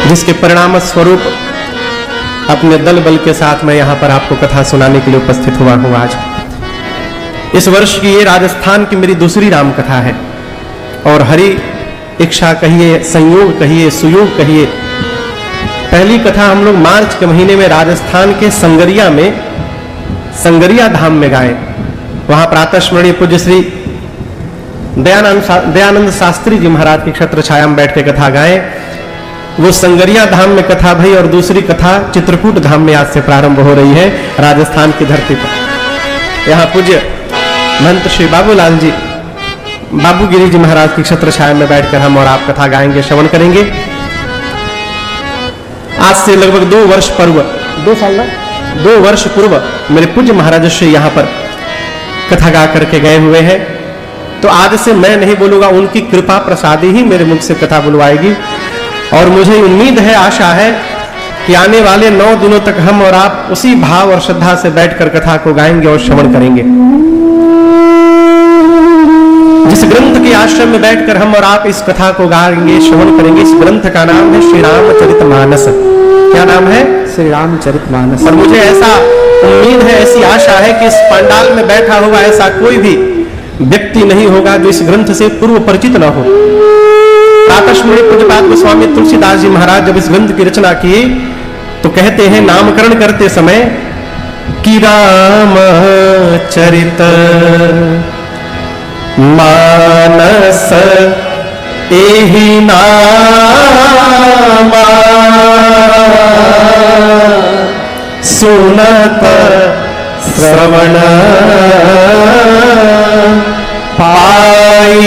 जिसके परिणाम स्वरूप अपने दल बल के साथ मैं यहाँ पर आपको कथा सुनाने के लिए उपस्थित हुआ हूँ। आज इस वर्ष की ये राजस्थान की मेरी दूसरी राम कथा है और हरि इच्छा कहिए, संयोग कहिए, सुयोग कहिए। पहली कथा हम लोग मार्च के महीने में राजस्थान के संगरिया में, संगरिया धाम में गाए। वहां प्रातः स्मरणीय पूज्य श्री दयानंद शास्त्री जी महाराज की छत्र छाया में बैठ के कथा गाए। वो संगरिया धाम में कथा भई और दूसरी कथा चित्रकूट धाम में आज से प्रारंभ हो रही है राजस्थान की धरती पर। यहाँ पूज्य महंत श्री बाबूलाल जी, बाबूगिरी जी महाराज की छत्र छाया में बैठकर हम और आप कथा गाएंगे, श्रवण करेंगे। आज से लगभग 2 वर्ष पूर्व, 2 साल ना, 2 वर्ष पूर्व मेरे पूज्य महाराज श्री यहाँ पर कथा गा करके गए हुए हैं। तो आज से मैं नहीं बोलूंगा, उनकी कृपा प्रसादी ही मेरे मुख से कथा बुलवाएगी। और मुझे उम्मीद है, आशा है कि आने वाले 9 दिनों तक हम और आप उसी भाव और श्रद्धा से बैठकर कथा को गाएंगे और श्रवण करेंगे। जिस ग्रंथ के आश्रम में बैठकर हम और आप इस कथा को गाएंगे, श्रवण करेंगे, इस ग्रंथ का नाम है श्री रामचरितमानस। क्या नाम है? श्री रामचरितमानस। और मुझे ऐसा उम्मीद है, ऐसी आशा है कि इस पंडाल में बैठा हुआ ऐसा कोई भी व्यक्ति नहीं होगा जो इस ग्रंथ से पूर्व परिचित न हो। प्रातःस्मरणीय पूज्यपाद गोस्वामी तुलसीदास जी महाराज जब इस ग्रंथ की रचना की तो कहते हैं नामकरण करते समय कि रामचरित मानस एहि नामा सुनत श्रवण पाय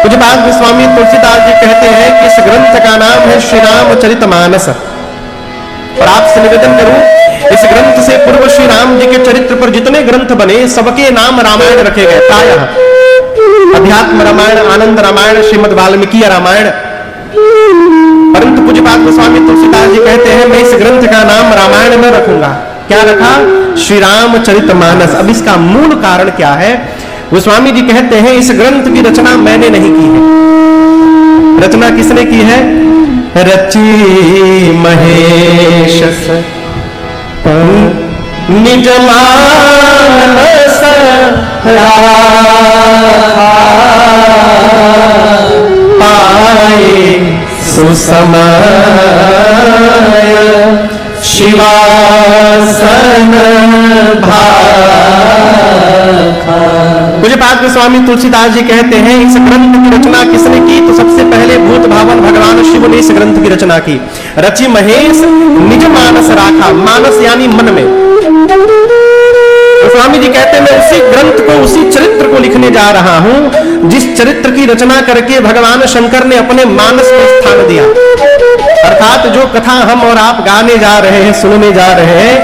पूज्यपाद गोस्वामी तुलसीदास जी कहते हैं कि इस ग्रंथ का नाम है श्री रामचरितमानस। और आपसे निवेदन करूं, इस ग्रंथ से पूर्व श्री राम जी के चरित्र पर जितने ग्रंथ बने सबके नाम रामायण रखे गए। प्रायः अध्यात्म रामायण, आनंद रामायण, श्रीमद् वाल्मीकि रामायण। परंतु पूज्यपाद गोस्वामी तुलसीदास जी कहते हैं मैं इस ग्रंथ का नाम रामायण न रखूंगा। क्या रखा? श्री रामचरितमानस। अब इसका मूल कारण क्या है? गोस्वामी जी कहते हैं इस ग्रंथ की रचना मैंने नहीं की है। रचना किसने की है? रची महेश निज मानस पाए सुसमय शिवासन पूज्यपाद गोस्वामी तुलसीदास जी कहते हैं इस ग्रंथ की रचना किसने की? तो सबसे पहले भूत भावन भगवान शिव ने इस ग्रंथ की रचना की। रचि महेश निज मानस राखा, मानस यानी मन में। गोस्वामी जी कहते हैं मैं उसी ग्रंथ को, उसी चरित्र को लिखने जा रहा हूं जिस चरित्र की रचना करके भगवान शंकर ने अपने मानस में स्थान दिया। अर्थात जो कथा हम और आप गाने जा रहे हैं, सुनने जा रहे हैं,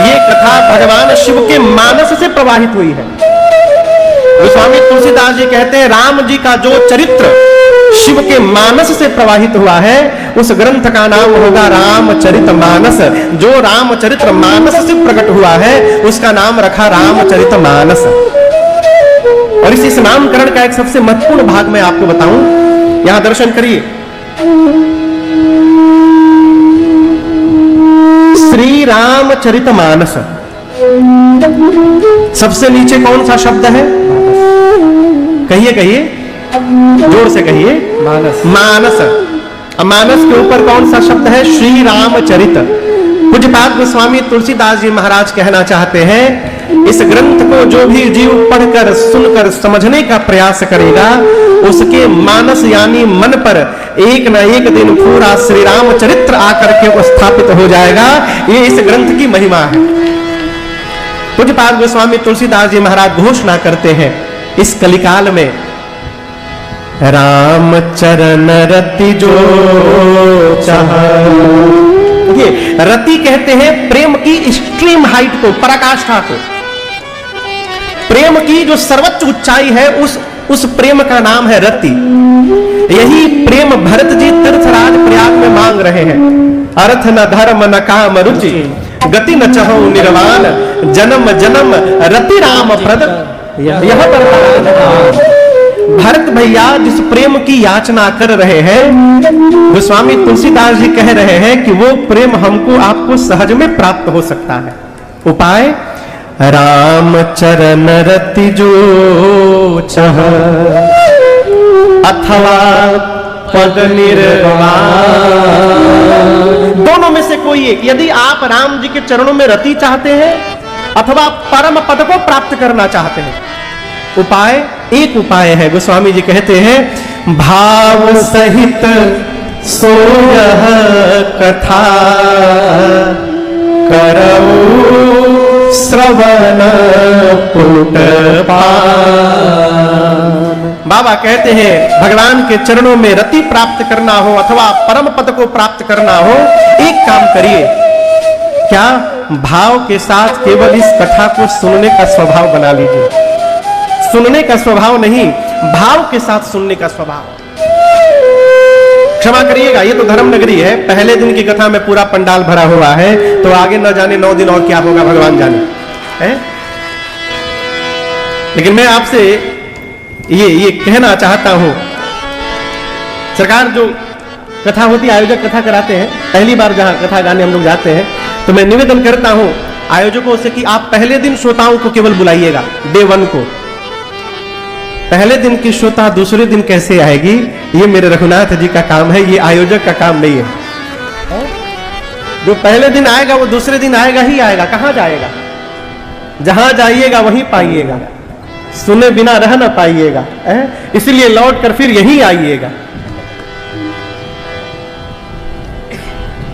ये कथा भगवान शिव के मानस से प्रवाहित हुई है। गोस्वामी तुलसीदास जी कहते हैं राम जी का जो चरित्र शिव के मानस से प्रवाहित हुआ है उस ग्रंथ का नाम होगा रामचरितमानस। जो रामचरित्र मानस से प्रकट हुआ है उसका नाम रखा रामचरितमानस। और इस नामकरण का एक सबसे महत्वपूर्ण भाग मैं आपको बताऊं, यहां दर्शन करिए। श्री रामचरितमानस, सबसे नीचे कौन सा शब्द है? कहिए कहिए, जोर से कहिए। मानस। मानस। मानस के ऊपर कौन सा शब्द है? श्री रामचरित। पूज्यपाद गोस्वामी तुलसीदास जी महाराज कहना चाहते हैं इस ग्रंथ को जो भी जीव पढ़कर, सुनकर, समझने का प्रयास करेगा उसके मानस यानी मन पर एक न एक दिन पूरा श्री रामचरित्र आकर के स्थापित हो जाएगा। ये इस ग्रंथ की महिमा है। पूज्यपाद गोस्वामी तुलसीदास जी महाराज घोषणा करते हैं इस कलिकाल में राम चरण रति जो चाह। ये रति कहते हैं प्रेम की एक्सट्रीम हाइट को, पराकाष्ठा को। प्रेम की जो सर्वोच्च ऊंचाई है उस प्रेम का नाम है रति। यही प्रेम भरत जी तीर्थराज प्रयाग में मांग रहे हैं। अर्थ न धर्म न काम रुचि गति न चहो निर्वाण जन्म जन्म रति राम प्रद यह वरदान। भरत भैया जिस प्रेम की याचना कर रहे हैं, गोस्वामी तुलसीदास जी कह रहे हैं कि वो प्रेम हमको आपको सहज में प्राप्त हो सकता है। उपाय, राम चरण रति जो चह अथवा पद निर्वाण, दोनों में से कोई एक। यदि आप राम जी के चरणों में रति चाहते हैं अथवा परम पद को प्राप्त करना चाहते हैं, उपाय, एक उपाय है। गोस्वामी जी कहते हैं, भाव सहित सोयह कथा करऊ श्रवण पुट पान। बाबा कहते हैं, भगवान के चरणों में रति प्राप्त करना हो अथवा परम पद को प्राप्त करना हो, एक काम करिए। क्या? भाव के साथ केवल इस कथा को सुनने का स्वभाव बना लीजिए। सुनने का स्वभाव नहीं, भाव के साथ सुनने का स्वभाव। क्षमा करिएगा, ये तो धर्म नगरी है। पहले दिन की कथा में पूरा पंडाल भरा हुआ है, तो आगे न जाने 9 दिन और क्या होगा भगवान जाने है। लेकिन मैं आपसे ये कहना चाहता हूं, सरकार जो कथा होती है, आयोजक कथा कराते हैं, पहली बार जहां कथा गाने हम लोग जाते हैं, तो मैं निवेदन करता हूं आयोजकों से कि आप पहले दिन श्रोताओं को केवल बुलाइएगा, डे 1 को। पहले दिन की श्रोता दूसरे दिन कैसे आएगी, ये मेरे रघुनाथ जी का काम है, ये आयोजक का काम नहीं है। जो पहले दिन आएगा वो दूसरे दिन आएगा ही आएगा, कहां जाएगा? जहां जाइएगा वहीं पाइएगा, सुने बिना रह ना पाइएगा। इसलिए लौट कर फिर यहीं आइएगा।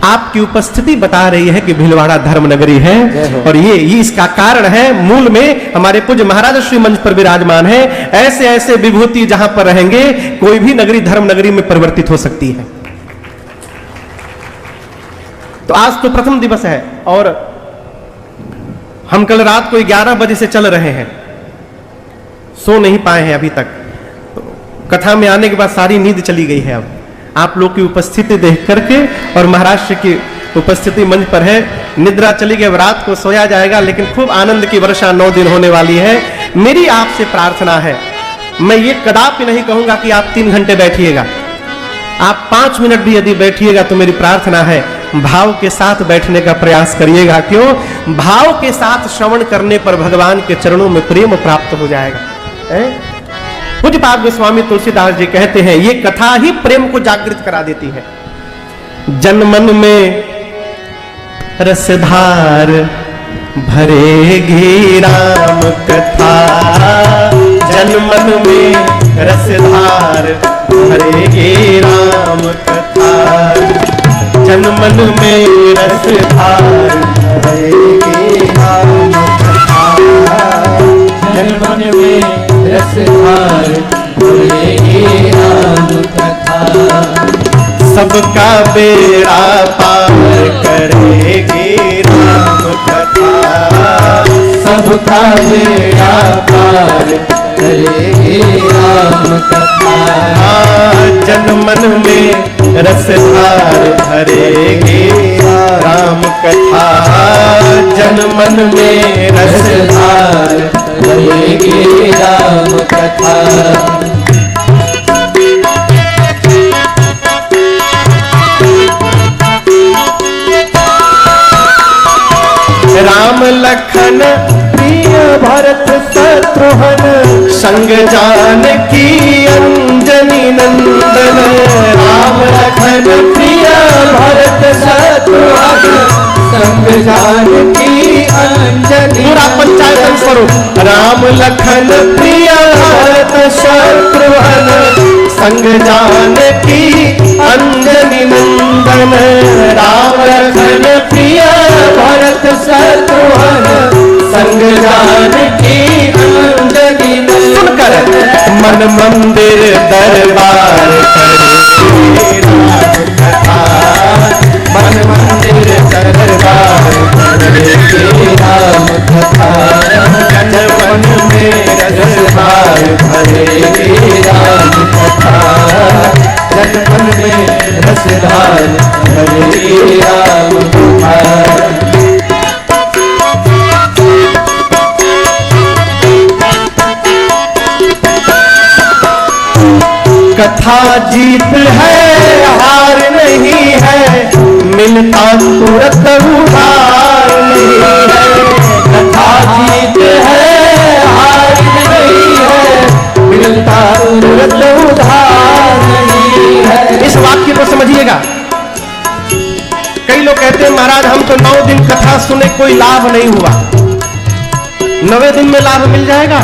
आपकी उपस्थिति बता रही है कि भीलवाड़ा धर्म नगरी है, और ये इसका कारण है। मूल में हमारे पूज्य महाराज श्री मंच पर विराजमान है। ऐसे ऐसे विभूति जहां पर रहेंगे, कोई भी नगरी धर्म नगरी में परिवर्तित हो सकती है। तो आज तो प्रथम दिवस है, और हम कल रात को 11 बजे से चल रहे हैं, सो नहीं पाए हैं अभी तक। तो कथा में आने के बाद सारी नींद चली गई है। अब आप लोग की उपस्थिति देख करके, और महाराष्ट्र की उपस्थिति मंच पर है, निद्रा चली गई। अब रात को सोया जाएगा, लेकिन खूब आनंद की वर्षा 9 दिन होने वाली है। मेरी आपसे प्रार्थना है, मैं ये कदापि नहीं कहूंगा कि आप 3 घंटे बैठिएगा, आप 5 मिनट भी यदि बैठिएगा तो मेरी प्रार्थना है भाव के साथ बैठने का प्रयास करिएगा। क्यों? भाव के साथ श्रवण करने पर भगवान के चरणों में प्रेम प्राप्त हो जाएगा। पूज्यपाद गोस्वामी तुलसीदास जी कहते हैं, ये कथा ही प्रेम को जागृत करा देती है। जन मन में रसधार भरेगी राम कथा, जन मन में रसधार भरेगी राम कथा, जन मन में रसधार भरेगी राम कथा, जन मन में रसधार भरेगी राम कथा, सबका बेड़ा पार करेगी राम कथा, सबका बेड़ा पार करेगी राम कथा, जन मन में रसधार भरेगी राम कथा, जन मन में रसधार भरेगी राम कथा। राम लखन प्रिय भरत शत्रुघ्न, संग जानकी अंजनी नंदन, राम लखन प्रिय भरत शत्रुघ्न, संग जानकी अंजनी। पूरा पंचायत स्वरूप। राम लखन प्रिय भरत शत्रुघ्न, संग जानकी अंजनी नंदन, राम लखन प्रिय भरत शत्रुघ्न, संग जानकी अंजनी नंदन। सुनकर मन मंदिर दरबार करे राम कथा, मन मंदिर दरबार करे राम कथा, जन मन में रसधार भरेगी राम कथा, जन मन में रसधार भरेगी राम कथा। कथा जीत है हार नहीं है, मिलता तुरंत उधार नहीं है। कथा जीत है हार नहीं है, मिलता तुरंत उधार नहीं है। इस वाक्य को समझिएगा। कई लोग कहते हैं महाराज हम तो 9 दिन कथा सुने कोई लाभ नहीं हुआ, 9वें दिन में लाभ मिल जाएगा?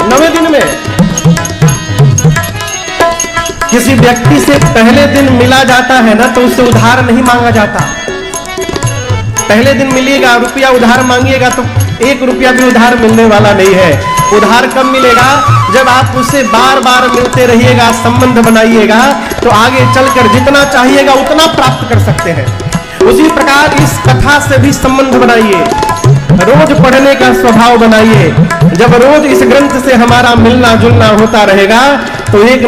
9वें दिन में किसी व्यक्ति से पहले दिन मिला जाता है ना तो उससे उधार नहीं मांगा जाता। पहले दिन मिलेगा, रुपया उधार मांगिएगा तो 1 रुपया भी उधार मिलने वाला नहीं है। उधार कब मिलेगा? जब आप उससे बार बार मिलते रहिएगा, संबंध बनाइएगा, तो आगे चलकर जितना चाहिएगा उतना प्राप्त कर सकते हैं। उसी प्रकार इस कथा से भी संबंध बनाइए, रोज पढ़ने का स्वभाव बनाइए। जब रोज इस ग्रंथ से हमारा मिलना जुलना होता रहेगा तो एक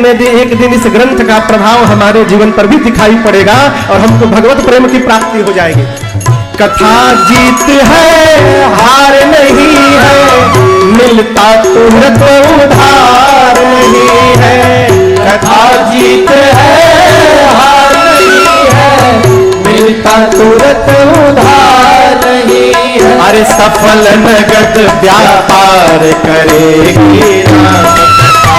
दिन इस ग्रंथ का प्रभाव हमारे जीवन पर भी दिखाई पड़ेगा और हमको भगवत प्रेम की प्राप्ति हो जाएगी। कथा जीत है हार नहीं है, मिलता तुरंत उधार नहीं है। कथा जीत है हार नहीं है, मिलता तुरंत उधार नहीं है। अरे सफल नगद व्यापार करेगी राम कथा,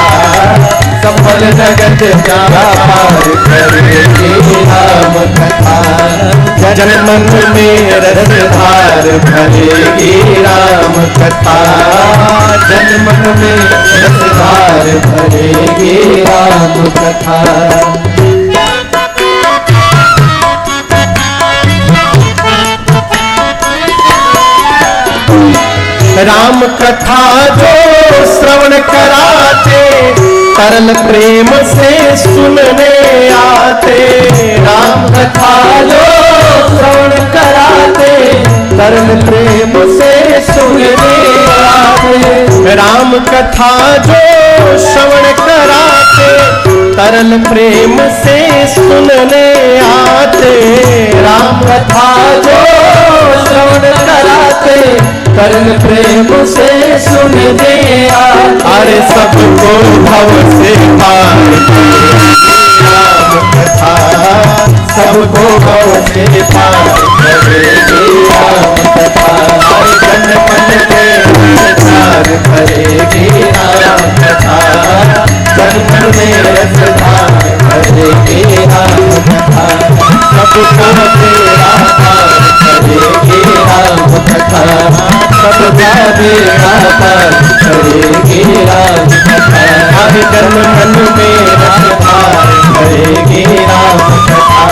सफल नगद व्यापार करेगी राम कथा। जन्म में रसधार भरेगी राम कथा, जन्म में रसधार भरेगी राम कथा। राम कथा जो श्रवण कराते तरल प्रेम से सुनने आते। राम कथा जो श्रवण कराते तरल प्रेम से सुनने आते। राम कथा जो श्रवण कराते तरल प्रेम से सुनने आते। राम कथा जो श्रवण कराते तरल प्रेम से सुनने आते। अरे सबको भव से पार राम कथा, सबको भव से पार करेगी राम कथा। जन मन में रसधार भरेगी राम कथा, जन मन में रसधार भरेगी राम कथा। सबको तेरा पार करेगी राम कथा, सबका बेड़ा पार करेगी राम कथा। जन मन में रसधार भरेगी राम कथा,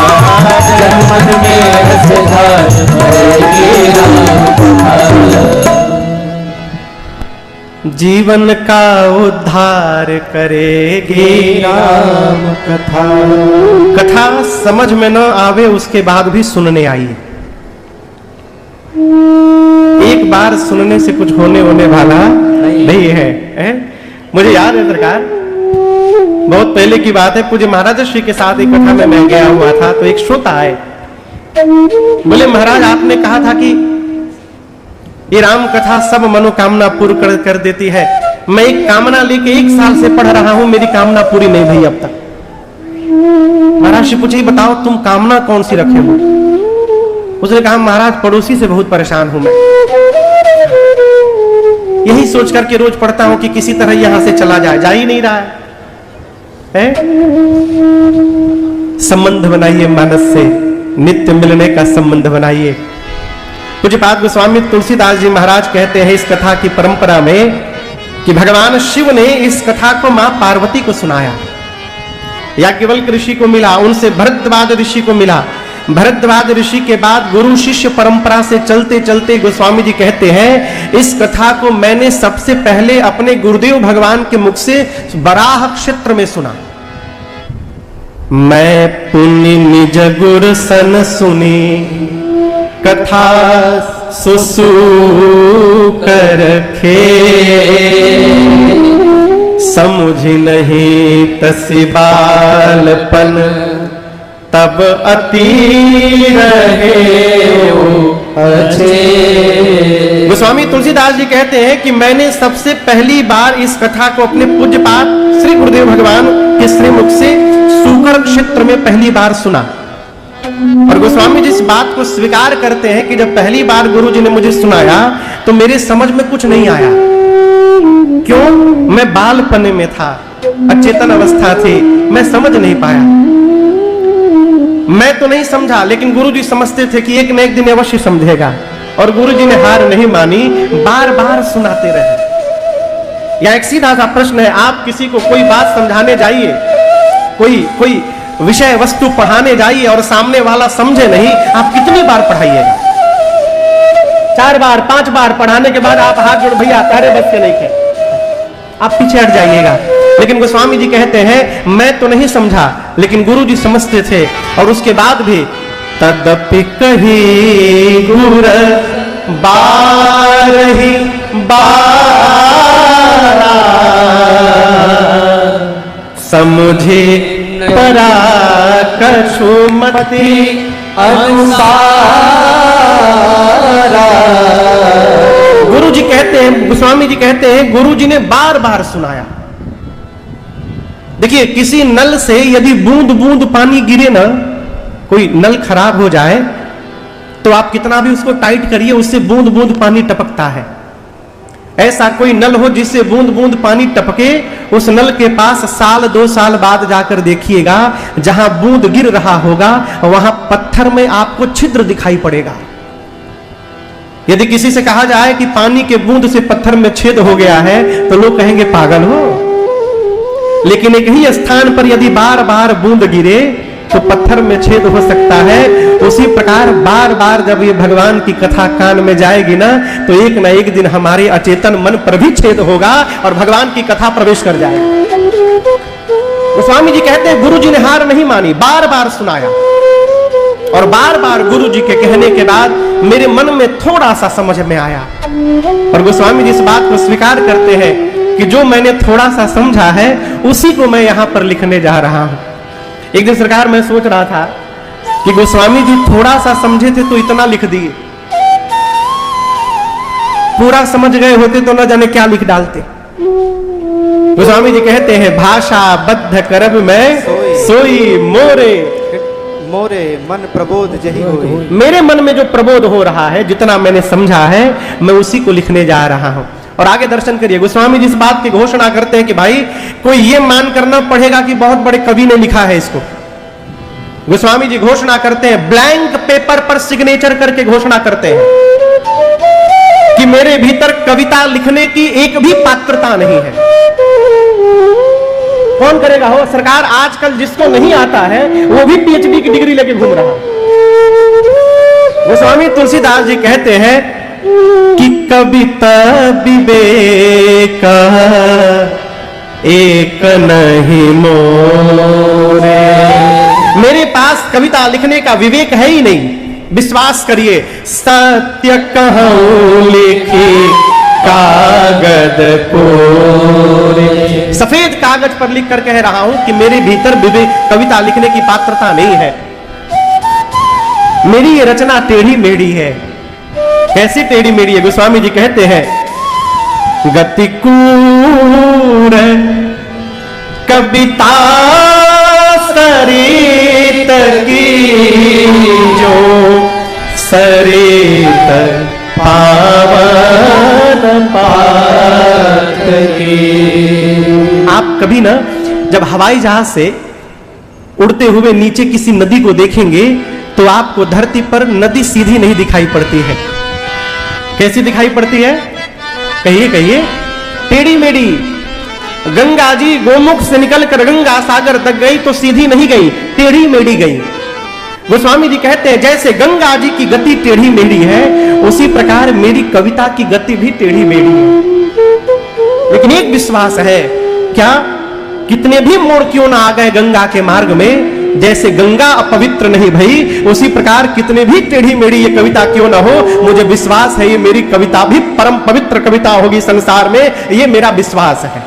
जन मन में रसधार भरेगी राम कथा। जीवन का उद्धार करेगी राम कथा। कथा समझ में न आवे उसके बाद भी सुनने आइए। एक बार सुनने से कुछ होने वाला नहीं है। मुझे याद है सरकार, बहुत पहले की बात है, पूज्य महाराज श्री के साथ एक कथा में मैं गया हुआ था तो एक श्रोता आए, बोले महाराज आपने कहा था कि ये राम कथा सब मनोकामना पूर्ण कर देती है। मैं एक कामना लेके 1 साल से पढ़ रहा हूं, मेरी कामना पूरी नहीं हुई अब तक। महाराज से पूछे बताओ तुम कामना कौन सी रखे हो? उसने कहा महाराज पड़ोसी से बहुत परेशान हूं मैं, यही सोच करके रोज पढ़ता हूं कि किसी तरह यहां से चला जाए, जा ही नहीं रहा है। संबंध बनाइए मानस से, नित्य मिलने का संबंध बनाइए। पूज्यपाद गोस्वामी तुलसीदास जी महाराज कहते हैं इस कथा की परंपरा में कि भगवान शिव ने इस कथा को मां पार्वती को सुनाया। याज्ञवल्क ऋषि को मिला, उनसे भरद्वाज ऋषि को मिला। भरद्वाज ऋषि के बाद गुरु शिष्य परंपरा से चलते चलते गोस्वामी जी कहते हैं इस कथा को मैंने सबसे पहले अपने गुरुदेव भगवान के मुख से बराह क्षेत्र में सुना। मैं पुण्य निज गुर सन सुनी, कथा सुसु कर खे, समझ नहीं तसी बालपन तब अति रहे वो अच्छे। गोस्वामी तुलसीदास जी कहते हैं कि मैंने सबसे पहली बार इस कथा को अपने पूज्यपाद श्री गुरुदेव भगवान के श्रीमुख से सूकर क्षेत्र में पहली बार सुना। और गोस्वामी जी इस बात को स्वीकार करते हैं कि जब पहली बार गुरु जी ने मुझे सुनाया तो मेरे समझ में कुछ नहीं आया। क्यों? मैं बालपने में था, अचेतन अवस्था थी, मैं समझ नहीं पाया। मैं तो नहीं समझा, लेकिन गुरु जी समझते थे कि एक न एक दिन अवश्य समझेगा। और गुरु जी ने हार नहीं मानी, बार बार सुनाते रहे। या एक सीधा सा प्रश्न है, आप किसी को कोई बात समझाने जाइए, कोई विषय वस्तु पढ़ाने जाइए और सामने वाला समझे नहीं, आप कितनी बार पढ़ाइएगा? 4 बार 5 बार पढ़ाने के बाद आप हाथ जोड़, भैया तारे बस के नहीं थे, आप पीछे हट जाइएगा। लेकिन गोस्वामी जी कहते हैं मैं तो नहीं समझा, लेकिन गुरु जी समझते थे। और उसके बाद भी तदपि कही गुर बारहि बारा समझे परा कछुमति अनुसारा। गुरु जी कहते हैं, गोस्वामी जी कहते हैं गुरु जी ने बार बार सुनाया। देखिए, किसी नल से यदि बूंद बूंद पानी गिरे ना, कोई नल खराब हो जाए तो आप कितना भी उसको टाइट करिए, उससे बूंद बूंद पानी टपकता है। ऐसा कोई नल हो जिससे बूंद बूंद पानी टपके, उस नल के पास साल 2 साल बाद जाकर देखिएगा, जहां बूंद गिर रहा होगा वहां पत्थर में आपको छिद्र दिखाई पड़ेगा। यदि किसी से कहा जाए कि पानी के बूंद से पत्थर में छेद हो गया है तो लोग कहेंगे पागल हो। लेकिन एक ही स्थान पर यदि बार बार बूंद गिरे तो पत्थर में छेद हो सकता है। उसी प्रकार बार बार जब ये भगवान की कथा कान में जाएगी ना, तो एक न एक दिन हमारे अचेतन मन पर भी छेद होगा और भगवान की कथा प्रवेश कर जाएगा। गोस्वामी जी कहते हैं गुरु जी ने हार नहीं मानी, बार बार सुनाया। और बार बार गुरु जी के कहने के बाद मेरे मन में थोड़ा सा समझ में आया। और गोस्वामी जी इस बात को स्वीकार करते हैं कि जो मैंने थोड़ा सा समझा है उसी को मैं यहां पर लिखने जा रहा हूं। एक दिन सरकार मैं सोच रहा था कि गोस्वामी जी थोड़ा सा समझे थे तो इतना लिख दिए, पूरा समझ गए होते तो न जाने क्या लिख डालते। गोस्वामी जी कहते हैं भाषा बद्ध करब में सोई मोरे मोरे मन प्रबोध जही होई। मेरे मन में जो प्रबोध हो रहा है, जितना मैंने समझा है, मैं उसी को लिखने जा रहा हूं। और आगे दर्शन करिए, गोस्वामी जी इस बात की घोषणा करते हैं कि भाई कोई ये मान करना पड़ेगा कि बहुत बड़े कवि ने लिखा है इसको। गोस्वामी जी घोषणा करते हैं, ब्लैंक पेपर पर सिग्नेचर करके घोषणा करते हैं कि मेरे भीतर कविता लिखने की एक भी पात्रता नहीं है। कौन करेगा हो सरकार? आजकल जिसको नहीं आता है वो भी पीएचडी की डिग्री लेके घूम रहा। गोस्वामी तुलसीदास जी कहते हैं कि कविता विवेक एक नहीं मोरे। मेरे पास कविता लिखने का विवेक है ही नहीं। विश्वास करिए, सत्य कहूं लिखी कागज कोरे। सफेद कागज पर लिख कर कह रहा हूं कि मेरे भीतर विवेक, कविता लिखने की पात्रता नहीं है। मेरी ये रचना टेढ़ी मेढ़ी है। कैसी टेढ़ी मेढ़ी है? गोस्वामी जी कहते हैं, गतिकूर कविता सरित की जो सरित पावन पात की। आप कभी ना जब हवाई जहाज से उड़ते हुए नीचे किसी नदी को देखेंगे तो आपको धरती पर नदी सीधी नहीं दिखाई पड़ती है। कैसी दिखाई पड़ती है? कहिए कहिए। टेढ़ी मेढ़ी। गंगा जी गोमुख से निकलकर गंगा सागर तक गई तो सीधी नहीं गई, टेढ़ी मेढ़ी गई। गोस्वामी जी कहते हैं जैसे गंगा जी की गति टेढ़ी मेढ़ी है, उसी प्रकार मेरी कविता की गति भी टेढ़ी मेढ़ी है। लेकिन एक विश्वास है, क्या? कितने भी मोड़ क्यों ना आ गए गंगा के मार्ग में, जैसे गंगा अपवित्र नहीं भई, उसी प्रकार कितने भी टेढ़ी मेढ़ी ये कविता क्यों ना हो, मुझे विश्वास है ये मेरी कविता भी परम पवित्र कविता होगी संसार में, ये मेरा विश्वास है।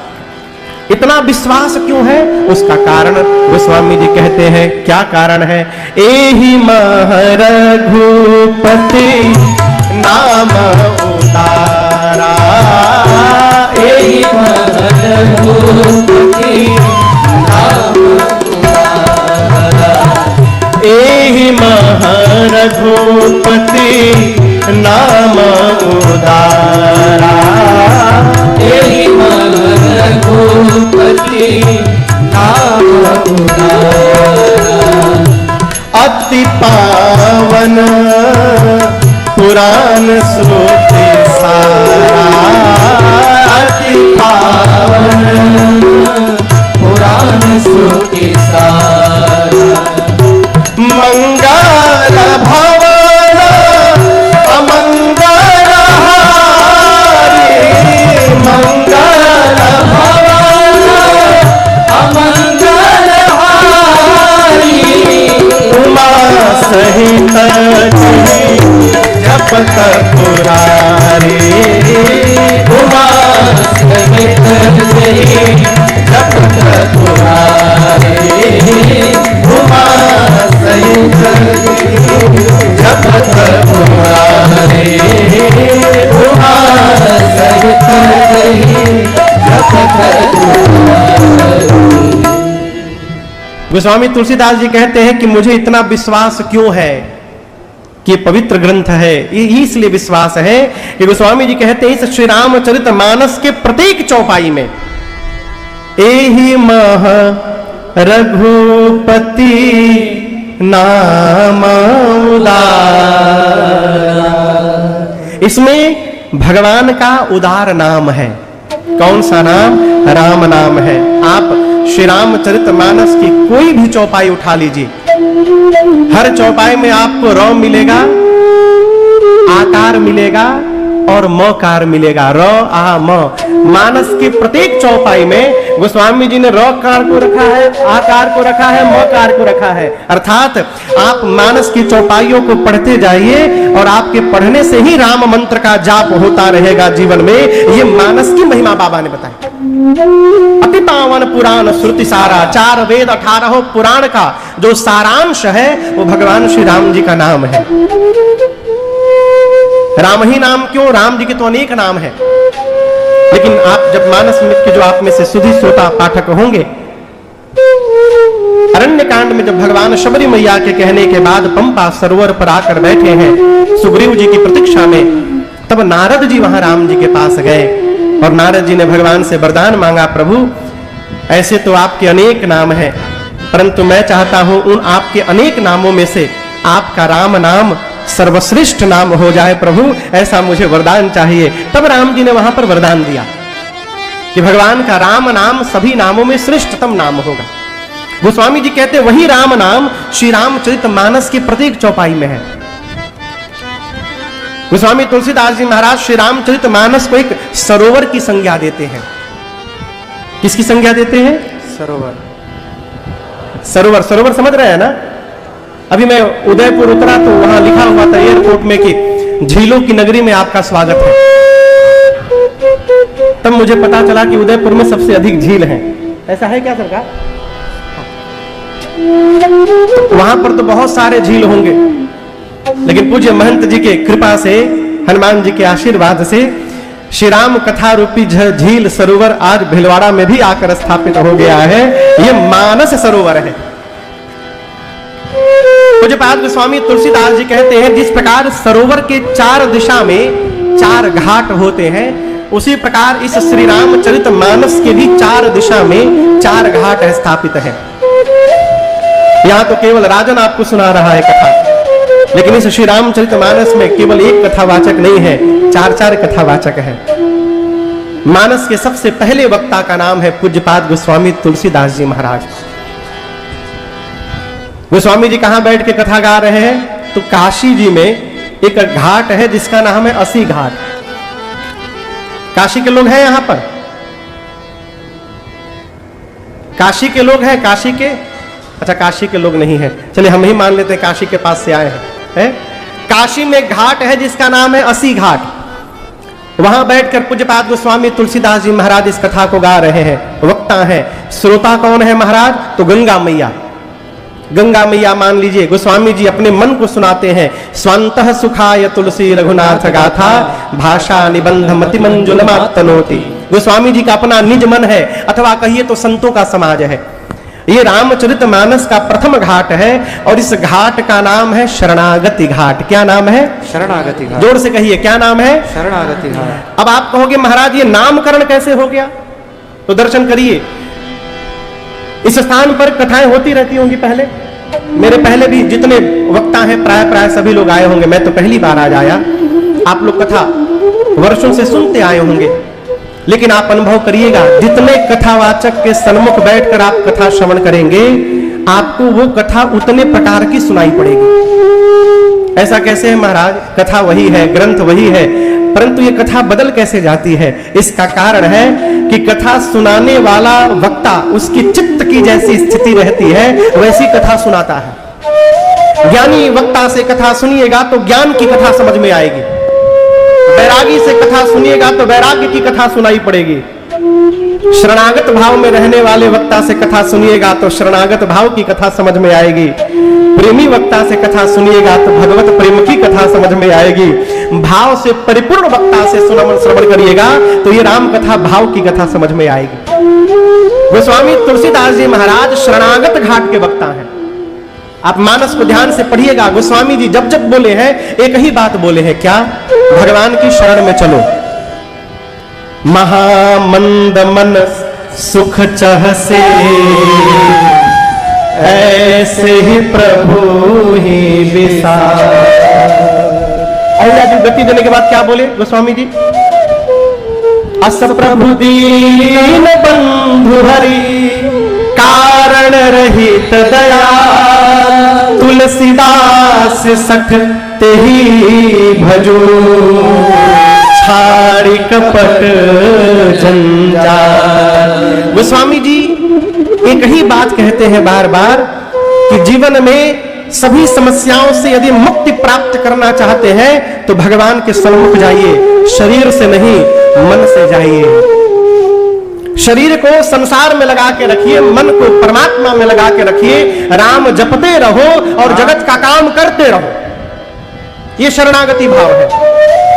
इतना विश्वास क्यों है? उसका कारण गोस्वामी जी कहते हैं। क्या कारण है? एहि मह रघुपति नाम उदारा, एहि मह रघुपति नाम उदारा, एहि मह रघुपति नाम उदारा, एहि मह रघुपति नाम उदारा, अति पावन पुराण श्रुति सारा, अति पावन पुराण श्रुति सारा, मंगल भवन अमंगल हारी, मंगल भवन अमंगल हारी, उमा सहित जपत पुरारी, उमा सहित जपत पुरारी, उमा सहित जपत पुरारी, उमा सहित जपत पुरारी। गोस्वामी तुलसीदास जी कहते हैं कि मुझे इतना विश्वास क्यों है कि ये पवित्र ग्रंथ है। इसलिए विश्वास है कि गोस्वामी जी कहते हैं इस श्री रामचरित मानस के प्रत्येक चौपाई में एहि मह रघुपति नाम उदारा, इसमें भगवान का उदार नाम है। कौन सा नाम? राम नाम है। आप श्री रामचरित मानस की कोई भी चौपाई उठा लीजिए, हर चौपाई में आपको र मिलेगा, आकार मिलेगा और मकार मिलेगा। र आ म। मानस की प्रत्येक चौपाई में गोस्वामी जी ने र कार को रखा है, आकार को रखा है, मकार को रखा है। अर्थात आप मानस की चौपाइयों को पढ़ते जाइए और आपके पढ़ने से ही राम मंत्र का जाप होता रहेगा जीवन में। ये मानस की महिमा बाबा ने बताई। अति पावन पुराण श्रुति सारा, 4 वेद 18 पुराण का जो सारांश है वो भगवान श्री राम जी का नाम है। राम ही नाम क्यों? राम जी के तो अनेक नाम है, लेकिन आप जब मानस के जो आप में से सुधी श्रोता पाठक होंगे, अरण्य कांड में जब भगवान शबरी मैया के कहने के बाद पंपा सरोवर पर आकर बैठे हैं सुग्रीव जी की प्रतीक्षा में, तब नारद जी वहां राम जी के पास गए और नारद जी ने भगवान से वरदान मांगा, प्रभु ऐसे तो आपके अनेक नाम हैं, परंतु मैं चाहता हूं उन आपके अनेक नामों में से आपका राम नाम सर्वश्रेष्ठ नाम हो जाए प्रभु, ऐसा मुझे वरदान चाहिए। तब राम जी ने वहां पर वरदान दिया कि भगवान का राम नाम सभी नामों में श्रेष्ठतम नाम होगा। गोस्वामी जी कहते हैं वही राम नाम श्री रामचरित मानस की प्रत्येक चौपाई में है। गोस्वामी तुलसीदास जी महाराज श्री रामचरित मानस को एक सरोवर की संज्ञा देते हैं। किसकी संज्ञा देते हैं? सरोवर। सरोवर, सरोवर समझ रहे हैं ना? अभी मैं उदयपुर उतरा तो वहां लिखा हुआ था एयरपोर्ट में कि झीलों की नगरी में आपका स्वागत है। तब मुझे पता चला कि उदयपुर में सबसे अधिक झील हैं। ऐसा है क्या सरकार? वहां पर तो बहुत सारे झील होंगे, लेकिन पूज्य महंत जी के कृपा से, हनुमान जी के आशीर्वाद से श्री राम कथा रूपी झील सरोवर आज भिलवाड़ा में भी आकर स्थापित हो गया है। यह मानस सरोवर है। पूज्यपाद गोस्वामी तुलसीदास जी कहते हैं जिस प्रकार सरोवर के 4 दिशा में 4 घाट होते हैं, उसी प्रकार इस श्री रामचरित मानस के भी 4 दिशा में 4 घाट स्थापित है। यहां तो केवल राजन आपको सुना रहा है कथा, लेकिन इस श्री रामचरित मानस में केवल एक कथावाचक नहीं है, 4 कथावाचक है। मानस के सबसे पहले वक्ता का नाम है पूज्यपाद गोस्वामी तुलसीदास जी महाराज। गोस्वामी जी कहां बैठ के कथा गा रहे हैं? तो काशी जी में एक घाट है जिसका नाम है 80 घाट। काशी के लोग हैं यहां पर? काशी के लोग हैं? काशी के? अच्छा, काशी के लोग नहीं है, चलिए हम ही मान लेते हैं काशी के पास से आए हैं। काशी में घाट है जिसका नाम है 80 घाट। वहां बैठकर पूज्यपाद गोस्वामी तुलसीदास जी महाराज इस कथा को गा रहे हैं। वक्ता वक्ता हैं। श्रोता कौन है महाराज? तो गंगा मैया। गंगा मैया मान लीजिए गोस्वामी जी अपने मन को सुनाते हैं। स्वांतः सुखाय तुलसी रघुनाथ गाथा भाषा निबंध मति मंजुल मातनोति। गोस्वामी जी का अपना निज मन है, अथवा कहिए तो संतों का समाज है। ये रामचरितमानस का प्रथम घाट है और इस घाट का नाम है शरणागति घाट। क्या नाम है? शरणागति घाट। जोर से कहिए, क्या नाम है? शरणागति घाट। अब आप कहोगे महाराज ये नामकरण कैसे हो गया? तो दर्शन करिए, इस स्थान पर कथाएं होती रहती होंगी पहले। मेरे पहले भी जितने वक्ता हैं प्राय सभी लोग आए होंगे। मैं तो पहली बार आज आया। आप लोग कथा वर्षों से सुनते आए होंगे, लेकिन आप अनुभव करिएगा, जितने कथावाचक के सन्मुख बैठकर आप कथा श्रवण करेंगे, आपको वो कथा उतने प्रकार की सुनाई पड़ेगी। ऐसा कैसे है महाराज? कथा वही है, ग्रंथ वही है, परंतु ये कथा बदल कैसे जाती है? इसका कारण है कि कथा सुनाने वाला वक्ता, उसकी चित्त की जैसी स्थिति रहती है वैसी कथा सुनाता है। ज्ञानी वक्ता से कथा सुनिएगा तो ज्ञान की कथा समझ में आएगी। वैरागी से कथा सुनिएगा तो वैराग्य की कथा सुनाई पड़ेगी। शरणागत भाव में रहने वाले वक्ता से कथा सुनिएगा तो शरणागत भाव की कथा समझ में आएगी। प्रेमी वक्ता से कथा सुनिएगा तो भगवत प्रेम की कथा समझ में आएगी। भाव से परिपूर्ण वक्ता से श्रवण करिएगा तो ये राम कथा भाव की कथा समझ में आएगी। गोस्वामी तुलसीदास जी महाराज शरणागत घाट के वक्ता हैं। आप मानस को ध्यान से पढ़िएगा। गोस्वामी जी जब जब बोले हैं एक ही बात बोले हैं, क्या? भगवान की शरण में चलो। महामंद मन सुख चहसे ऐसे ही प्रभु ही विसार। अहिल्या जी गति देने के बाद क्या बोले गोस्वामी जी? अस प्रभु दीन बंधु हरि कारण रहित दया तुलसीदास सख तेहि भजो छाड़ी कपट जंजाल। गोस्वामी जी एक ही बात कहते हैं बार बार कि जीवन में सभी समस्याओं से यदि मुक्ति प्राप्त करना चाहते हैं तो भगवान के सन्मुख जाइए। शरीर से नहीं, मन से जाइए। शरीर को संसार में लगा के रखिए, मन को परमात्मा में लगा के रखिए। राम जपते रहो और जगत का काम करते रहो। ये शरणागति भाव है।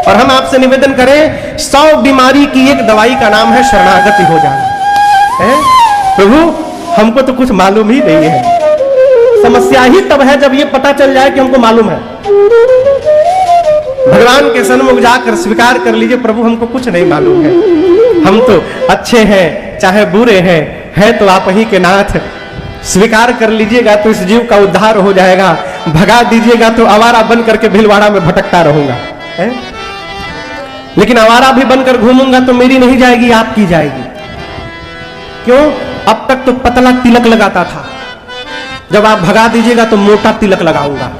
और हम आपसे निवेदन करें, 100 बीमारी की एक दवाई का नाम है शरणागति हो जाना। है प्रभु हमको तो कुछ मालूम ही नहीं है। समस्या ही तब है जब ये पता चल जाए कि हमको मालूम है। भगवान के सन्मुख जाकर स्वीकार कर लीजिए, प्रभु हमको कुछ नहीं मालूम है, हम तो अच्छे हैं चाहे बुरे हैं, है तो आप ही के नाथ। स्वीकार कर लीजिएगा तो इस जीव का उद्धार हो जाएगा। भगा दीजिएगा तो आवारा बन करके भीलवाड़ा में भटकता रहूंगा। है? लेकिन आवारा भी बनकर घूमूंगा तो मेरी नहीं जाएगी, आपकी जाएगी। क्यों? अब तक तो पतला तिलक लगाता था, जब आप भगा दीजिएगा तो मोटा तिलक लगाऊंगा।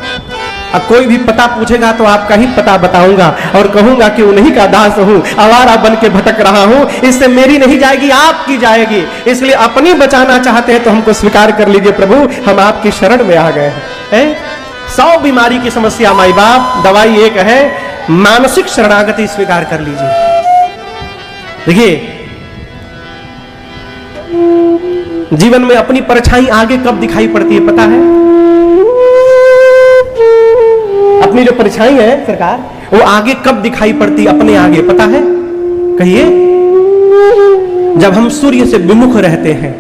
अब कोई भी पता पूछेगा तो आपका ही पता बताऊंगा और कहूंगा कि उन्हीं का दास हूं, आवारा बन के भटक रहा हूं। इससे मेरी नहीं जाएगी, आपकी जाएगी। इसलिए अपनी बचाना चाहते हैं तो हमको स्वीकार कर लीजिए, प्रभु हम आपकी शरण में आ गए हैं। 100 बीमारी की समस्या माई बाप, दवाई एक है, मानसिक शरणागति स्वीकार कर लीजिए। देखिए जीवन में अपनी परछाई आगे कब दिखाई पड़ती है पता है? अपनी जो परछाई है सरकार, वो आगे कब दिखाई पड़ती है अपने आगे पता है? कहिए। जब हम सूर्य से विमुख रहते हैं।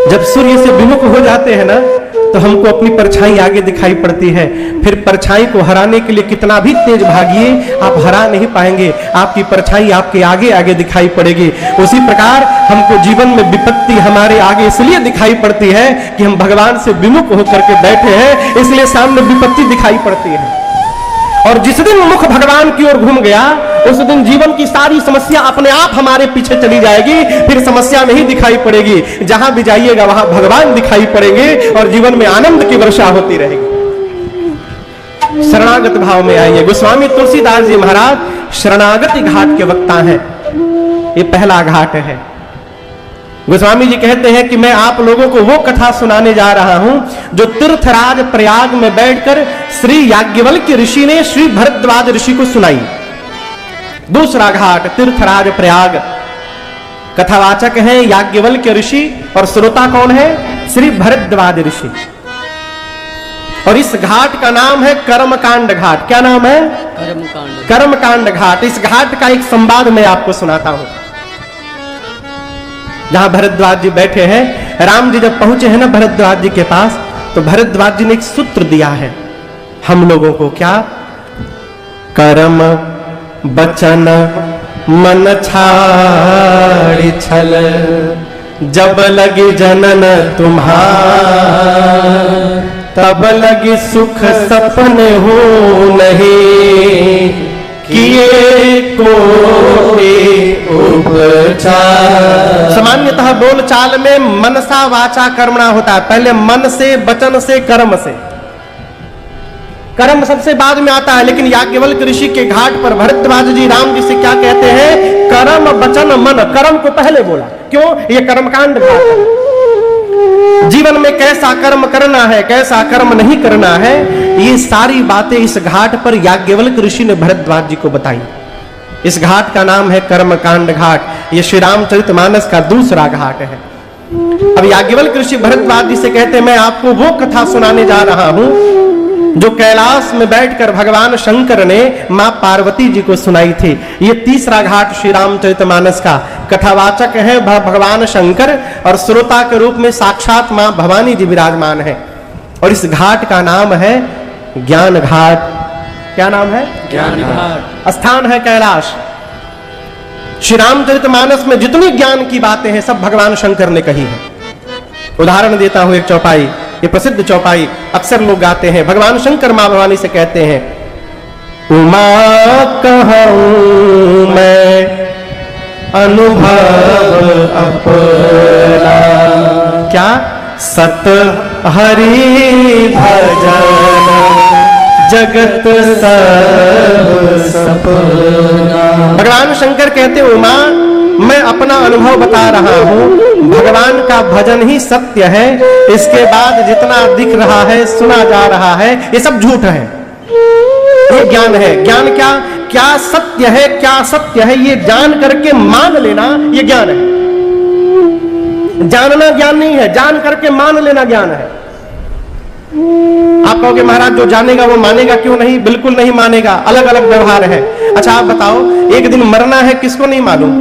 जब सूर्य से विमुख हो जाते हैं ना तो हमको अपनी परछाई आगे दिखाई पड़ती है। फिर परछाई को हराने के लिए कितना भी तेज भागिए, आप हरा नहीं पाएंगे। आपकी परछाई आपके आगे आगे दिखाई पड़ेगी। उसी प्रकार हमको जीवन में विपत्ति हमारे आगे इसलिए दिखाई पड़ती है कि हम भगवान से विमुख होकर के बैठे हैं, इसलिए सामने विपत्ति दिखाई पड़ती है। और जिस दिन मुख भगवान की ओर घूम गया, उस दिन जीवन की सारी समस्या अपने आप हमारे पीछे चली जाएगी। फिर समस्या नहीं दिखाई पड़ेगी, जहां भी जाइएगा वहां भगवान दिखाई पड़ेंगे और जीवन में आनंद की वर्षा होती रहेगी। शरणागत भाव में आइए। गोस्वामी तुलसीदास जी महाराज शरणागति घाट के वक्ता हैं। ये पहला घाट है। गोस्वामी जी कहते हैं कि मैं आप लोगों को वो कथा सुनाने जा रहा हूं जो तीर्थराज प्रयाग में बैठकर श्री याज्ञवल्क्य ऋषि ने श्री भरद्वाज ऋषि को सुनाई। दूसरा घाट तीर्थराज प्रयाग। कथावाचक हैं याज्ञवल्क्य ऋषि और श्रोता कौन है? श्री भरद्वाज ऋषि। और इस घाट का नाम है कर्मकांड घाट। क्या नाम है? कर्मकांड घाट। इस घाट का एक संवाद मैं आपको सुनाता हूं। जहां भरद्वाज जी बैठे हैं, राम जी जब पहुंचे हैं ना भरद्वाज जी के पास, तो भरद्वाज जी ने एक सूत्र दिया है हम लोगों को। क्या? कर्म बचन मन छाड़ी छल, जब लगी जनन तुम्हार, तब लगी सुख सपने हो नहीं, किए कोटि उपचार। सामान्यतः बोलचाल में मनसा वाचा कर्मणा होता है। पहले मन से, वचन से, कर्म से। कर्म सबसे बाद में आता है, लेकिन याज्ञवल्क्य ऋषि के घाट पर भरद्वाज जी राम जी से क्या कहते हैं? कर्म वचन मन। कर्म को पहले बोला। क्यों? ये कर्मकांड घाट है। जीवन में कैसा कर्म करना है, कैसा कर्म नहीं करना है, ये सारी बातें इस घाट पर याज्ञवल्क्य ऋषि ने भरद्वाज जी को बताई। इस घाट का नाम है कर्मकांड घाट। ये श्री रामचरितमानस का दूसरा घाट है। अब याज्ञवल्क्य ऋषि भरद्वाज जी से कहते हैं, मैं आपको वो कथा सुनाने जा रहा हूं जो कैलाश में बैठकर भगवान शंकर ने मां पार्वती जी को सुनाई थी। ये तीसरा घाट श्री रामचरितमानस का। कथावाचक है भगवान शंकर और श्रोता के रूप में साक्षात मां भवानी जी विराजमान है। और इस घाट का नाम है ज्ञान घाट। क्या नाम है? ज्ञान घाट। स्थान है कैलाश। श्री रामचरितमानस में जितनी ज्ञान की बातें हैं सब भगवान शंकर ने कही है। उदाहरण देता हूं एक चौपाई, ये प्रसिद्ध चौपाई अक्सर लोग गाते हैं। भगवान शंकर मां भवानी से कहते हैं, उमा कहूं मैं अनुभव अपना, क्या? सत हरि भजन जगत सब सपना। भगवान शंकर कहते हैं, उमा मैं अपना अनुभव बता रहा हूं, भगवान का भजन ही सत्य है। इसके बाद जितना दिख रहा है, सुना जा रहा है, ये सब झूठ है। ये ज्ञान है। ज्ञान क्या? क्या सत्य है, क्या सत्य है, ये जान करके मान लेना, ये ज्ञान है। जानना ज्ञान नहीं है, जान करके मान लेना ज्ञान है। आप कहोगे महाराज जो जानेगा वो मानेगा क्यों नहीं? बिल्कुल नहीं मानेगा। अलग अलग व्यवहार है। अच्छा आप बताओ, एक दिन मरना है, किसको नहीं मालूम?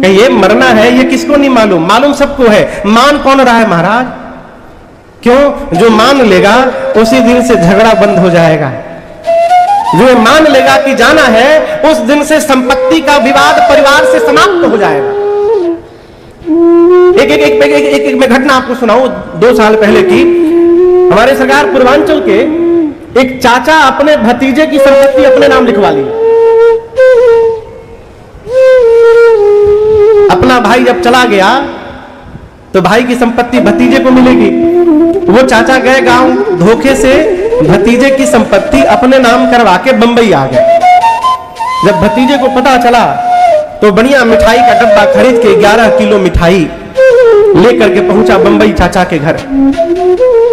ये मरना है, ये किसको नहीं मालूम? मालूम सबको है। मान कौन रहा है महाराज? क्यों? जो मान लेगा उसी दिन से झगड़ा बंद हो जाएगा। जो मान लेगा कि जाना है, उस दिन से संपत्ति का विवाद परिवार से समाप्त हो जाएगा। एक मैं घटना आपको सुनाऊं 2 साल पहले की। हमारे सरकार पूर्वांचल के एक चाचा अपने भतीजे की संपत्ति अपने नाम लिखवा ली। अपना भाई जब चला गया तो भाई की संपत्ति भतीजे को मिलेगी। वो चाचा गए गांव, धोखे से भतीजे की संपत्ति अपने नाम करवा के बंबई आ गए। जब भतीजे को पता चला तो बढ़िया मिठाई का डब्बा खरीद के 11 किलो मिठाई लेकर के पहुंचा बंबई चाचा के घर।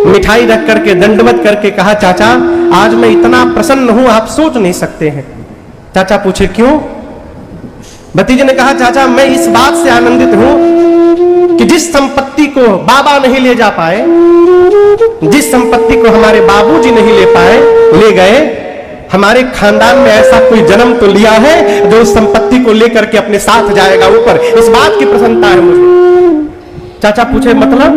मिठाई रख करके दंडवत करके कहा, चाचा आज मैं इतना प्रसन्न हूं आप सोच नहीं सकते हैं। चाचा पूछे क्यों? भतीजे ने कहा, चाचा मैं इस बात से आनंदित हूं कि जिस संपत्ति को बाबा नहीं ले जा पाए, जिस संपत्ति को हमारे बाबूजी नहीं ले पाए, ले गए, हमारे खानदान में ऐसा कोई जन्म तो लिया है जो उस संपत्ति को लेकर के अपने साथ जाएगा ऊपर। इस बात की प्रसन्नता है मुझे। चाचा पूछे मतलब?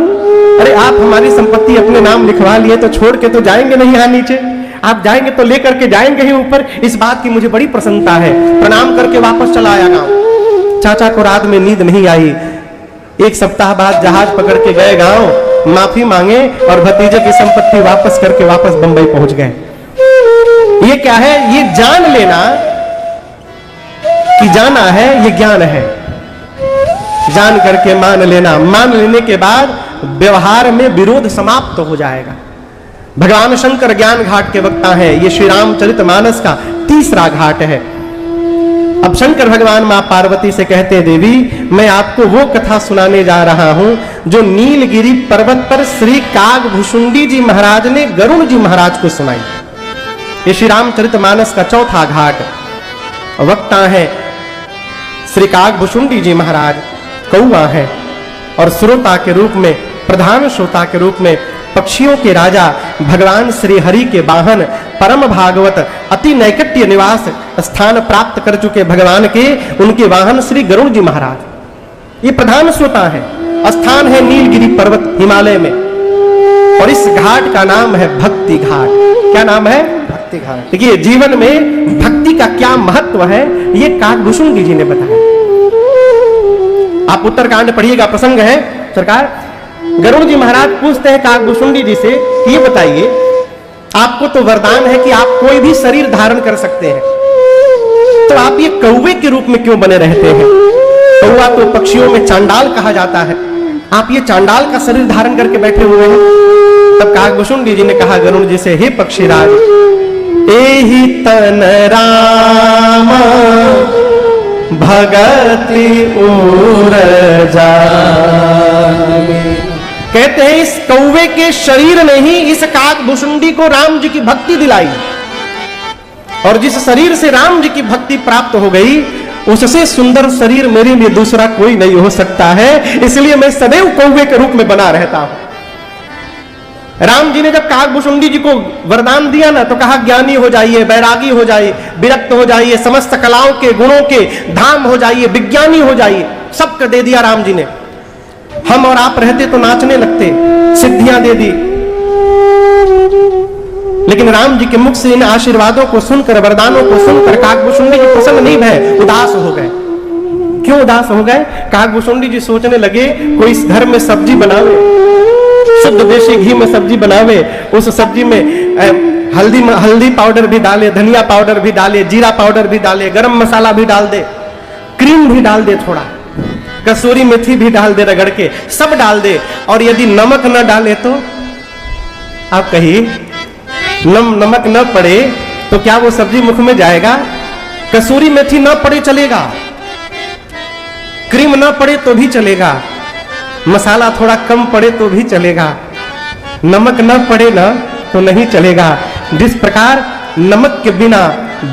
अरे आप हमारी संपत्ति अपने नाम लिखवा लिए तो छोड़ के तो जाएंगे नहीं यहाँ नीचे, आप जाएंगे तो लेकर के जाएंगे ही ऊपर। इस बात की मुझे बड़ी प्रसन्नता है। प्रणाम करके वापस चला आया गांव। चाचा को रात में नींद नहीं आई। 1 सप्ताह बाद जहाज पकड़ के गए गांव, माफी मांगे और भतीजे की संपत्ति वापस करके वापस बंबई पहुंच गए। ये क्या है? ये जान लेना कि जाना है, ये ज्ञान है। जान करके मान लेना, मान लेने के बाद व्यवहार में विरोध समाप्त हो जाएगा। भगवान शंकर ज्ञान घाट के वक्ता है। ये श्री रामचरितमानस का तीसरा घाट है। अब शंकर भगवान मां पार्वती से कहते हैं, देवी मैं आपको वो कथा सुनाने जा रहा हूं जो नीलगिरी पर्वत पर श्री कागभूषुंडी जी महाराज ने गरुड़ जी महाराज को सुनाई। ये श्री रामचरितमानस का चौथा घाट। वक्ता है श्री काकभुशुंडी जी महाराज कौआ है और श्रोता के रूप में, प्रधान श्रोता के रूप में पक्षियों के राजा भगवान श्री हरि के वाहन परम भागवत अति नैकट्य निवास स्थान प्राप्त कर चुके भगवान के, उनके वाहन श्री गरुड़ जी महाराज। ये प्रधान श्रोता है। स्थान है नीलगिरी पर्वत हिमालय में और इस घाट का नाम है भक्ति घाट। क्या नाम है? भक्ति घाट। देखिए जीवन में भक्ति का क्या महत्व है ये काकभुशुंडी जी ने बताया। आप उत्तरकांड पढ़िएगा, प्रसंग है। सरकार गरुड़ जी महाराज पूछते हैं काकभुशुंडी जी से कि ये बताइए, आपको तो वरदान है कि आप कोई भी शरीर धारण कर सकते हैं, तो आप ये कौवे के रूप में क्यों बने रहते हैं? कौवा तो पक्षियों में चांडाल कहा जाता है, आप ये चांडाल का शरीर धारण करके बैठे हुए हैं। तब काकभुशुंडी जी ने कहा गरुड़ जी से, हे पक्षीराज, एहि तन राम भगति ऊरजा। कहते हैं इस कौवे के शरीर ने ही इस काकभुशुंडी को राम जी की भक्ति दिलाई, और जिस शरीर से राम जी की भक्ति प्राप्त हो गई उससे सुंदर शरीर मेरे लिए दूसरा कोई नहीं हो सकता है, इसलिए मैं सदैव कौवे के रूप में बना रहता हूं। राम जी ने जब काकभुशुंडी जी को वरदान दिया ना, तो कहा ज्ञानी हो जाइए, बैरागी हो जाइए, विरक्त हो जाइए, समस्त कलाओं के गुणों के धाम हो जाइए, विज्ञानी हो जाइए। सबका दे दिया राम जी ने। हम और आप रहते तो नाचने लगते, सिद्धियां दे दी। लेकिन राम जी के मुख से इन आशीर्वादों को सुनकर, वरदानों को सुनकर काकभुशुंडी जी प्रसन्न नहीं भय, उदास हो गए। क्यों उदास हो गए? काकभुशुंडी जी सोचने लगे कोई इस घर में सब्जी बनावे, शुद्ध देशी घी में सब्जी बनावे, उस सब्जी में हल्दी पाउडर भी डाले, धनिया पाउडर भी डाले, जीरा पाउडर भी डाले, गरम मसाला भी डाल दे, क्रीम भी डाल दे, थोड़ा कसूरी मेथी भी डाल दे, रगड़ के सब डाल दे। और यदि नमक न डाले तो आप कहिए, नमक न पड़े तो क्या वो सब्जी मुख में जाएगा? कसूरी मेथी न पड़े चलेगा, क्रीम न पड़े तो भी चलेगा, मसाला थोड़ा कम पड़े तो भी चलेगा, नमक न पड़े ना तो नहीं चलेगा। जिस प्रकार नमक के बिना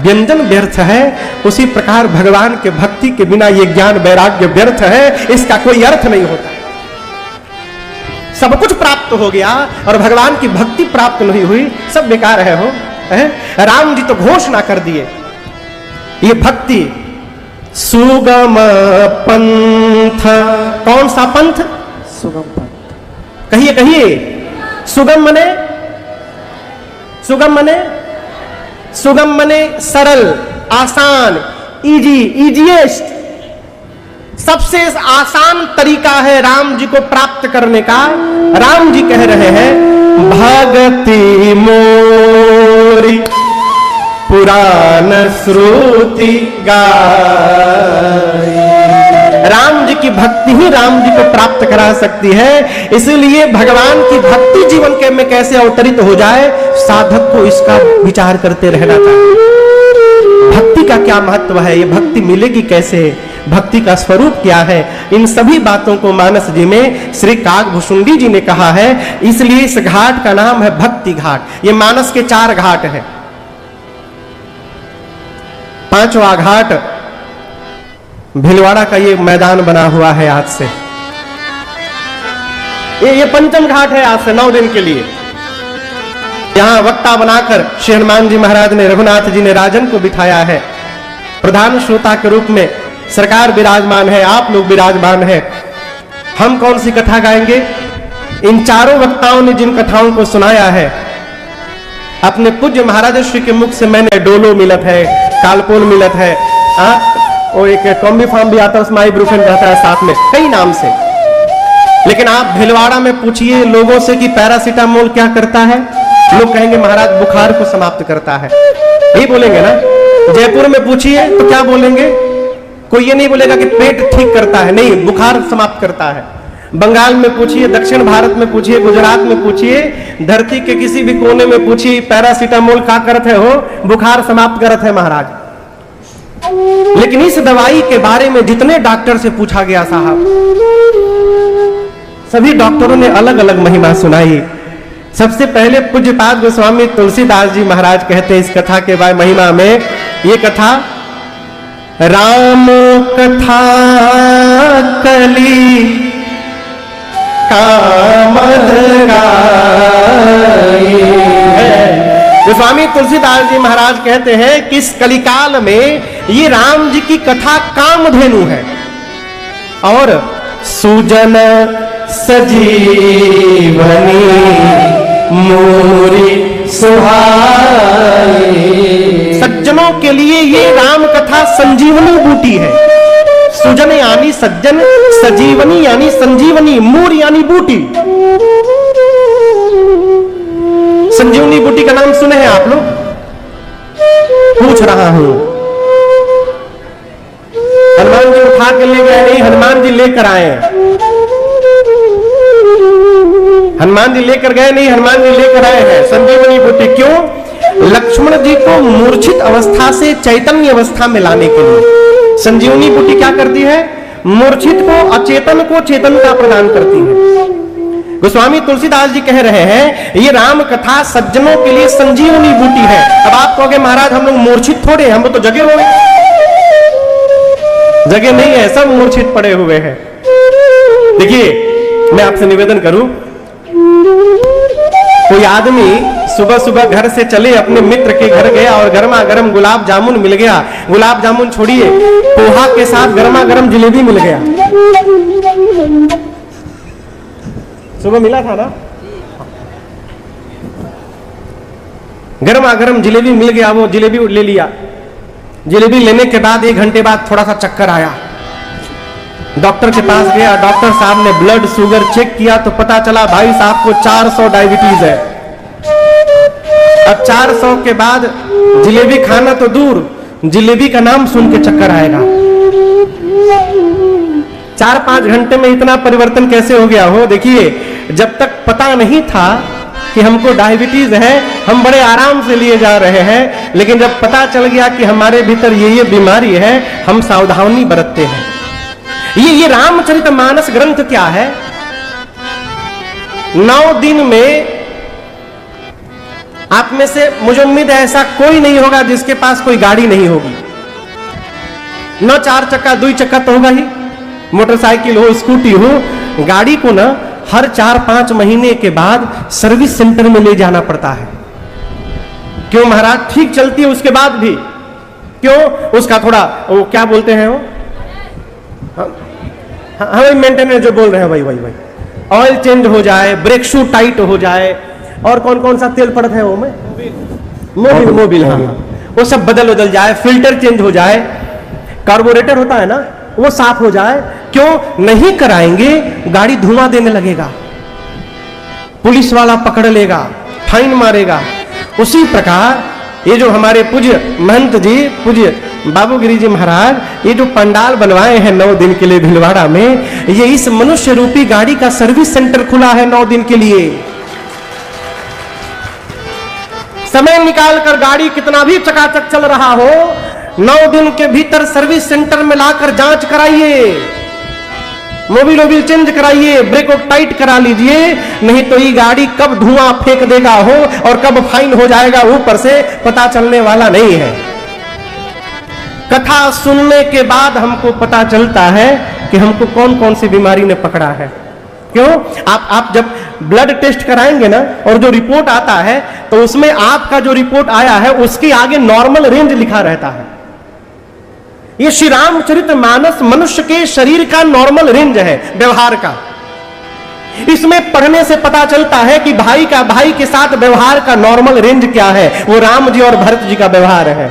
व्यंजन व्यर्थ है, उसी प्रकार भगवान के भक्ति के बिना ये ज्ञान वैराग्य व्यर्थ है, इसका कोई अर्थ नहीं होता। सब कुछ प्राप्त हो गया और भगवान की भक्ति प्राप्त नहीं हुई, सब बेकार है। राम जी तो घोषणा कर दिए, ये भक्ति सुगम पंथ। कौन सा पंथ? सुगम पंथ। कहिए कहिए, सुगम मने, सुगम मने, सुगम मने सरल, आसान, इजी, इजीएस्ट। सबसे आसान तरीका है राम जी को प्राप्त करने का। राम जी कह रहे हैं, भगति मोरी पुराण श्रुति गाई। राम जी की भक्ति ही राम जी को प्राप्त करा सकती है। इसलिए भगवान की भक्ति जीवन के में कैसे अवतरित हो जाए, साधक को इसका विचार करते रहना चाहिए। भक्ति का क्या महत्व है, ये भक्ति मिलेगी कैसे, भक्ति का स्वरूप क्या है, इन सभी बातों को मानस जी में श्री काकभुशुंडी जी ने कहा है। इसलिए इस घाट का नाम है भक्ति घाट। ये मानस के 4 घाट है। 5वां घाट भीलवाड़ा का ये मैदान बना हुआ है आज से। ये 5म घाट है आज से 9 दिन के लिए। यहां वक्ता बनाकर श्री हनुमान जी महाराज ने, रघुनाथ जी ने राजन को बिठाया है। प्रधान श्रोता के रूप में सरकार विराजमान है, आप लोग विराजमान है। हम कौन सी कथा गाएंगे? इन चारों वक्ताओं ने जिन कथाओं को सुनाया है, अपने पूज्य महाराज श्री के मुख से मैंने डोलो मिलत है, कालपोल मिलत है, और एक कॉम्बी फार्म भी आता है, उसमें आइब्रूफेन रहता है साथ में, कई नाम से। लेकिन आप भीलवाड़ा में पूछिए लोगों से कि पैरासीटामोल क्या करता है, लोग कहेंगे महाराज बुखार को समाप्त करता है, यही बोलेंगे ना। जयपुर में पूछिए तो क्या बोलेंगे, कोई ये नहीं बोलेगा कि पेट ठीक करता है, नहीं, बुखार समाप्त करता है। बंगाल में पूछिए, दक्षिण भारत में पूछिए, गुजरात में पूछिए, धरती के किसी भी कोने में पूछिए, पैरासीटामोल क्या करत है, हो बुखार समाप्त करत है महाराज। लेकिन इस दवाई के बारे में जितने डॉक्टर से पूछा गया साहब, सभी डॉक्टरों ने अलग अलग महिमा सुनाई। सबसे पहले पूज्यपाद गोस्वामी तुलसीदास जी महाराज कहते हैं इस कथा के बाद महिमा में, ये कथा राम कथा कली कामद गाए। गोस्वामी तुलसीदास जी महाराज कहते हैं कि इस कलिकाल में ये राम जी की कथा कामधेनु है और सुजन सजीवनी मोरी सुहाए। सज्जनों के लिए ये राम कथा संजीवनी बूटी है। सुजन यानी सज्जन, सजीवनी यानी संजीवनी, मूर यानी बूटी। संजीवनी बूटी का नाम सुने हैं आप लोग? पूछ रहा हूं। हनुमान जी उठा के ले गए नहीं, हनुमान जी लेकर आए। हनुमान जी लेकर गए नहीं, हनुमान जी लेकर आए हैं संजीवनी बूटी। क्यों? लक्ष्मण जी को मूर्छित अवस्था से चैतन्य अवस्था में लाने के लिए संजीवनी बूटी क्या करती है? मूर्छित को, अचेतन को चेतनता प्रदान करती है। गोस्वामी तुलसीदास जी कह रहे हैं ये राम कथा सज्जनों के लिए संजीवनी बूटी है। अब आप कहोगे महाराज हम लोग मूर्छित थोड़े, हम तो जगे हुए। जगे नहीं है, सब मूर्छित पड़े हुए हैं। देखिए मैं आपसे निवेदन करूं, कोई आदमी सुबह सुबह घर से चले, अपने मित्र के घर गया और गर्मा गर्म गुलाब जामुन मिल गया। गुलाब जामुन छोड़िए, पोहा के साथ गर्मा गर्म जलेबी मिल गया। सुबह मिला था ना, गर्मा गर्म जलेबी मिल गया, वो जलेबी ले लिया। जलेबी लेने के बाद 1 घंटे बाद थोड़ा सा चक्कर आया। डॉक्टर के पास गया, डॉक्टर साहब ने ब्लड शुगर चेक किया तो पता चला भाई साहब को 400 डायबिटीज है। अब 400 के बाद जलेबी खाना तो दूर, जलेबी का नाम सुन के चक्कर आएगा। 4-5 घंटे में इतना परिवर्तन कैसे हो गया हो? देखिए जब तक पता नहीं था कि हमको डायबिटीज है, हम बड़े आराम से लिए जा रहे हैं, लेकिन जब पता चल गया कि हमारे भीतर ये बीमारी है, हम सावधानी बरतते हैं। ये रामचरितमानस ग्रंथ क्या है? 9 दिन में आप में से मुझे उम्मीद है ऐसा कोई नहीं होगा जिसके पास कोई गाड़ी नहीं होगी। 9 4 चक्का 2 चक्का तो होगा ही, मोटरसाइकिल हो, स्कूटी हो। गाड़ी को ना हर 4-5 महीने के बाद सर्विस सेंटर में ले जाना पड़ता है। क्यों महाराज? ठीक चलती है उसके बाद भी। क्यों? उसका थोड़ा वो क्या बोलते हैं वो, हाँ मेंटेनेंस जो बोल रहे हैं वही ऑयल चेंज हो जाए, ब्रेक शू टाइट हो जाए, और कौन कौन सा तेल पड़ता है वो में मोबिल, हाँ वो सब बदल जाए, फिल्टर चेंज हो जाए, कार्बोरेटर होता है ना वो साफ हो जाए। क्यों नहीं कराएंगे? गाड़ी धुआं देने लगेगा, पुलिस वाला पकड़ लेगा, फाइन मारेगा। उसी प्रकार ये जो हमारे पूज्य महंत जी, पूज्य बाबूगिरी जी महाराज, ये जो पंडाल बनवाए हैं 9 दिन के लिए भीलवाड़ा में, ये इस मनुष्य रूपी गाड़ी का सर्विस सेंटर खुला है 9 दिन के लिए। समय निकालकर गाड़ी कितना भी चकाचक चल रहा हो, 9 दिन के भीतर सर्विस सेंटर में लाकर जांच कराइए, मोबिल चेंज कराइए, ब्रेक टाइट करा लीजिए, नहीं तो ये गाड़ी कब धुआं फेंक देगा हो और कब फाइन हो जाएगा ऊपर से पता चलने वाला नहीं है। कथा सुनने के बाद हमको पता चलता है कि हमको कौन कौन सी बीमारी ने पकड़ा है। क्यों? आप जब ब्लड टेस्ट कराएंगे ना और जो रिपोर्ट आता है तो उसमें आपका जो रिपोर्ट आया है उसके आगे नॉर्मल रेंज लिखा रहता है। ये श्री रामचरितमानस मनुष्य के शरीर का नॉर्मल रेंज है व्यवहार का। इसमें पढ़ने से पता चलता है कि भाई के साथ व्यवहार का नॉर्मल रेंज क्या है। वो राम जी और भरत जी का व्यवहार है।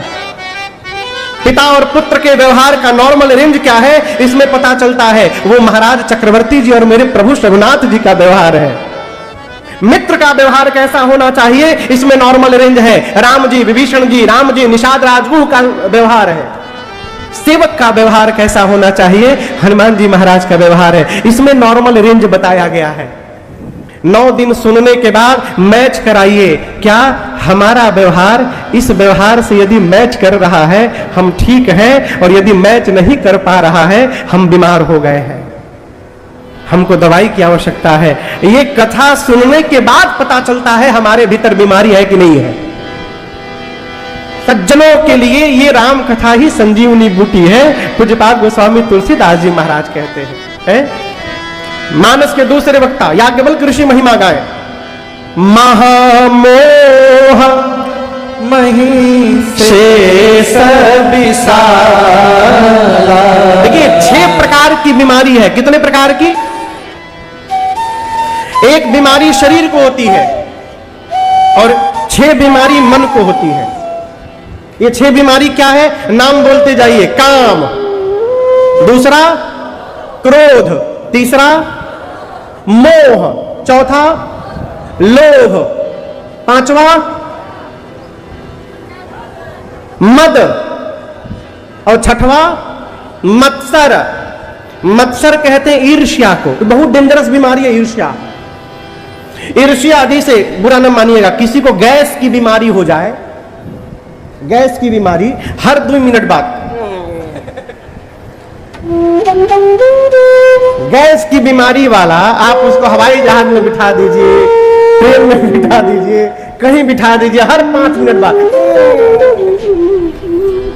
पिता और पुत्र के व्यवहार का नॉर्मल रेंज क्या है, इसमें पता चलता है। वो महाराज चक्रवर्ती जी और मेरे प्रभु रघुनाथ जी का व्यवहार है। मित्र का व्यवहार कैसा होना चाहिए, इसमें नॉर्मल रेंज है। राम जी, विभीषण जी, राम जी, निषाद राजगुह का व्यवहार है। सेवक का व्यवहार कैसा होना चाहिए, हनुमान जी महाराज का व्यवहार है। इसमें नॉर्मल रेंज बताया गया है। 9 दिन सुनने के बाद मैच कराइए, क्या हमारा व्यवहार इस व्यवहार से यदि मैच कर रहा है हम ठीक हैं, और यदि मैच नहीं कर पा रहा है हम बीमार हो गए हैं, हमको दवाई की आवश्यकता है। ये कथा सुनने के बाद पता चलता है हमारे भीतर बीमारी है कि नहीं है। सज्जनों के लिए ये राम कथा ही संजीवनी बूटी है, पूज्यपाद गोस्वामी तुलसीदास जी महाराज कहते हैं। मानस के दूसरे वक्ता याज्ञवल्क्य ऋषि महिमा गाए। महामोह शेष विशाला। देखिए 6 प्रकार की बीमारी है। कितने प्रकार की? एक बीमारी शरीर को होती है और 6 बीमारी मन को होती है। ये 6 बीमारी क्या है? नाम बोलते जाइए। काम, दूसरा क्रोध, तीसरा मोह, चौथा लोभ, पांचवा मद और छठवा मत्सर। मत्सर कहते हैं ईर्ष्या को। तो बहुत डेंजरस बीमारी है ईर्ष्या। ईर्ष्या आदि से बुरा न मानिएगा। किसी को गैस की बीमारी हो जाए, गैस की बीमारी हर 2 मिनट बाद, गैस की बीमारी वाला आप उसको हवाई जहाज में बिठा दीजिए, ट्रेन में बिठा दीजिए, कहीं बिठा दीजिए, हर 5 मिनट बाद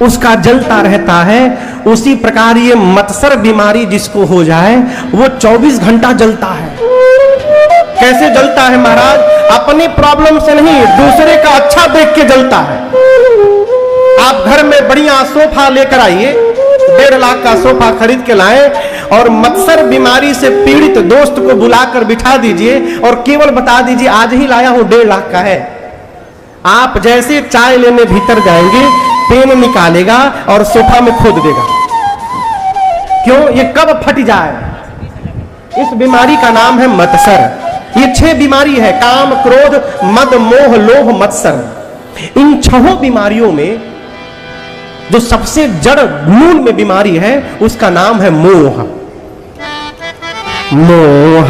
उसका जलता रहता है। उसी प्रकार ये मत्सर बीमारी जिसको हो जाए वो 24 घंटा जलता है। कैसे जलता है महाराज? अपनी प्रॉब्लम से नहीं, दूसरे का अच्छा देख के जलता है। आप घर में बढ़िया सोफा लेकर आइए, 1.5 लाख का सोफा खरीद के लाएं और मत्सर बीमारी से पीड़ित दोस्त को बुलाकर बिठा दीजिए और केवल बता दीजिए आज ही लाया हूं 1.5 लाख का है। आप जैसे चाय लेने भीतर जाएंगे, पेन निकालेगा और सोफा में खोद देगा। क्यों? ये कब फट जाए। इस बीमारी का नाम है मत्सर। ये 6 बीमारी है, काम, क्रोध, मद, मोह, लोभ, मत्सर। इन 6 बीमारियों में जो सबसे जड़ मूल में बीमारी है उसका नाम है मोह। मोह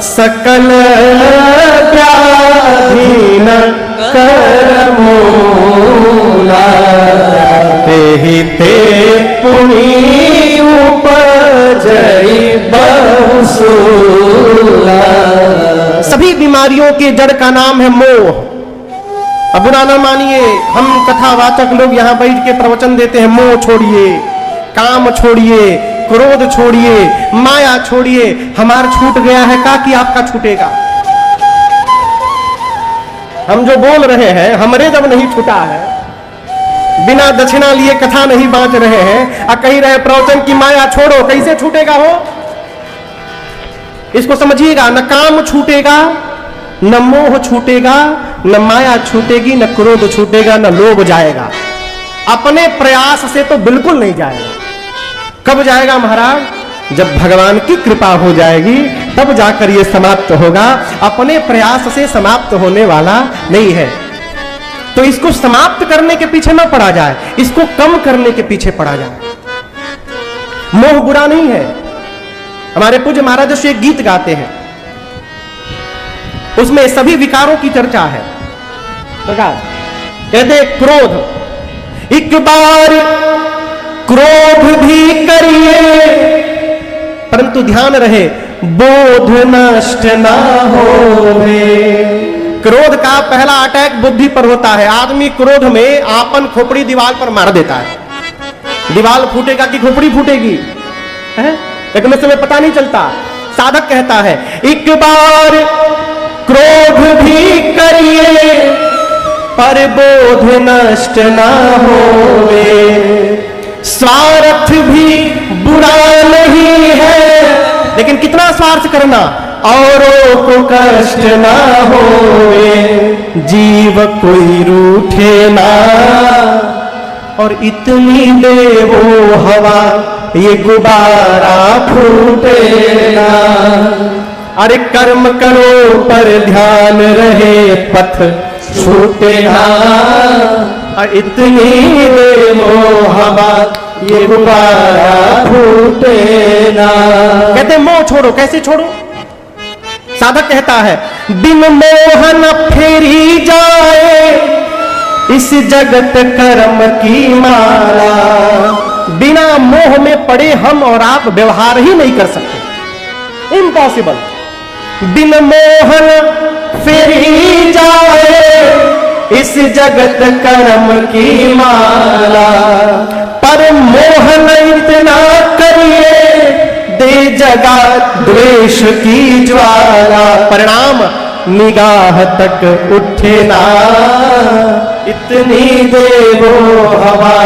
सकल व्याधि न कर मूला, तेहि ते पुनि उपजई बहुसूला। सभी बीमारियों के जड़ का नाम है मोह। अब बुरा ना मानिए, हम कथावाचक लोग यहां बैठ के प्रवचन देते हैं, मोह छोड़िए, काम छोड़िए, क्रोध छोड़िए, माया छोड़िए। हमारा छूट गया है का कि आपका छूटेगा? हम जो बोल रहे हैं हमरे जब नहीं छूटा है, बिना दक्षिणा लिए कथा नहीं बांट रहे हैं और कही रहे प्रवचन की माया छोड़ो, कैसे छूटेगा हो? इसको समझिएगा। न काम छूटेगा, न मोह छूटेगा, न माया छूटेगी, न क्रोध छूटेगा, न लोभ जाएगा। अपने प्रयास से तो बिल्कुल नहीं जाएगा। कब जाएगा महाराज? जब भगवान की कृपा हो जाएगी तब जाकर यह समाप्त होगा। अपने प्रयास से समाप्त होने वाला नहीं है। तो इसको समाप्त करने के पीछे न पड़ा जाए, इसको कम करने के पीछे पड़ा जाए। मोह बुरा नहीं है। हमारे पूज्य महाराज से एक गीत गाते हैं, उसमें सभी विकारों की चर्चा है। कहते क्रोध, एक बार क्रोध भी करिए परंतु ध्यान रहे बोध नष्ट ना होवे। क्रोध का पहला अटैक बुद्धि पर होता है। आदमी क्रोध में आपन खोपड़ी दीवार पर मार देता है। दीवार फूटेगा कि खोपड़ी फूटेगी है? लेकिन उस समय पता नहीं चलता। साधक कहता है एक बार क्रोध भी करिए पर बोध नष्ट ना होवे। स्वार्थ भी बुरा नहीं है, लेकिन कितना स्वार्थ करना, औरों को कष्ट ना होवे। जीव कोई रूठे ना और इतनी दे वो हवा, ये गुब्बारा फूटे ना। अरे कर्म करो पर ध्यान रहे, पथ छूटे ना। और इतनी दे वो हवा, ये गुब्बारा फूटे ना। कहते मोह छोड़ो। कैसे छोड़ो? साधक कहता है बिन मोहन फेरी जाए इस जगत कर्म की माला। बिना मोह में पड़े हम और आप व्यवहार ही नहीं कर सकते। इम्पॉसिबल। बिन मोहन फेरी जाए इस जगत कर्म की माला, पर मोह न इतना करिए, दे जगा द्वेष की ज्वाला। परिणाम निगाह तक उठे ना, इतनी देवो हवा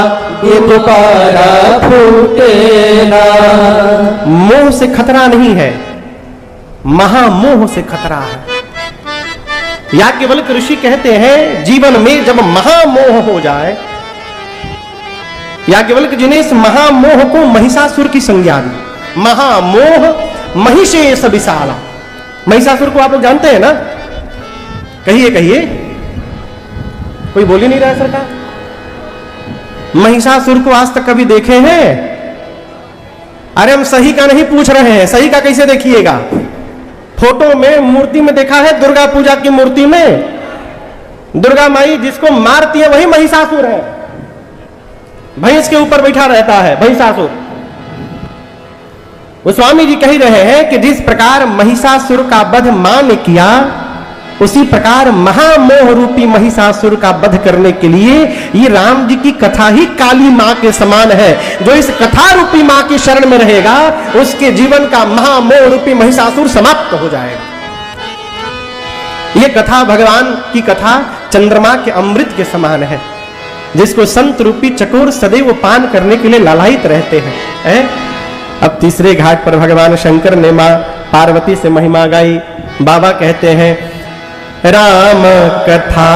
ये दोबारा फूटे ना। मोह से खतरा नहीं है, महामोह से खतरा है। याज्ञवल्क्य ऋषि कहते हैं जीवन में जब महामोह हो जाए, याज्ञवल्क्य जी ने इस महामोह को महिषासुर की संज्ञा दी। महामोह महिषेश विशाला। महिषासुर को आप लोग जानते हैं ना? कहिए कहिए, कोई बोल ही नहीं रहा है सरकार। महिषासुर को आज तक कभी देखे हैं? अरे हम सही का नहीं पूछ रहे हैं, सही का कैसे देखिएगा? फोटो में मूर्ति में देखा है, दुर्गा पूजा की मूर्ति में दुर्गा माई जिसको मारती है वही महिषासुर है। भैंस के ऊपर बैठा रहता है महिषासुर। वो स्वामी जी कह रहे हैं कि जिस प्रकार महिषासुर का वध मां ने किया, उसी प्रकार महामोह रूपी महिषासुर का वध करने के लिए ये राम जी की कथा ही काली मां के समान है। जो इस कथा रूपी मां की शरण में रहेगा, उसके जीवन का महामोह रूपी महिषासुर समाप्त हो जाएगा। ये कथा भगवान की कथा चंद्रमा के अमृत के समान है, जिसको संत रूपी चकोर सदैव पान करने के लिए लालायित रहते हैं। अब तीसरे घाट पर भगवान शंकर ने मां पार्वती से महिमा गाई। बाबा कहते हैं राम कथा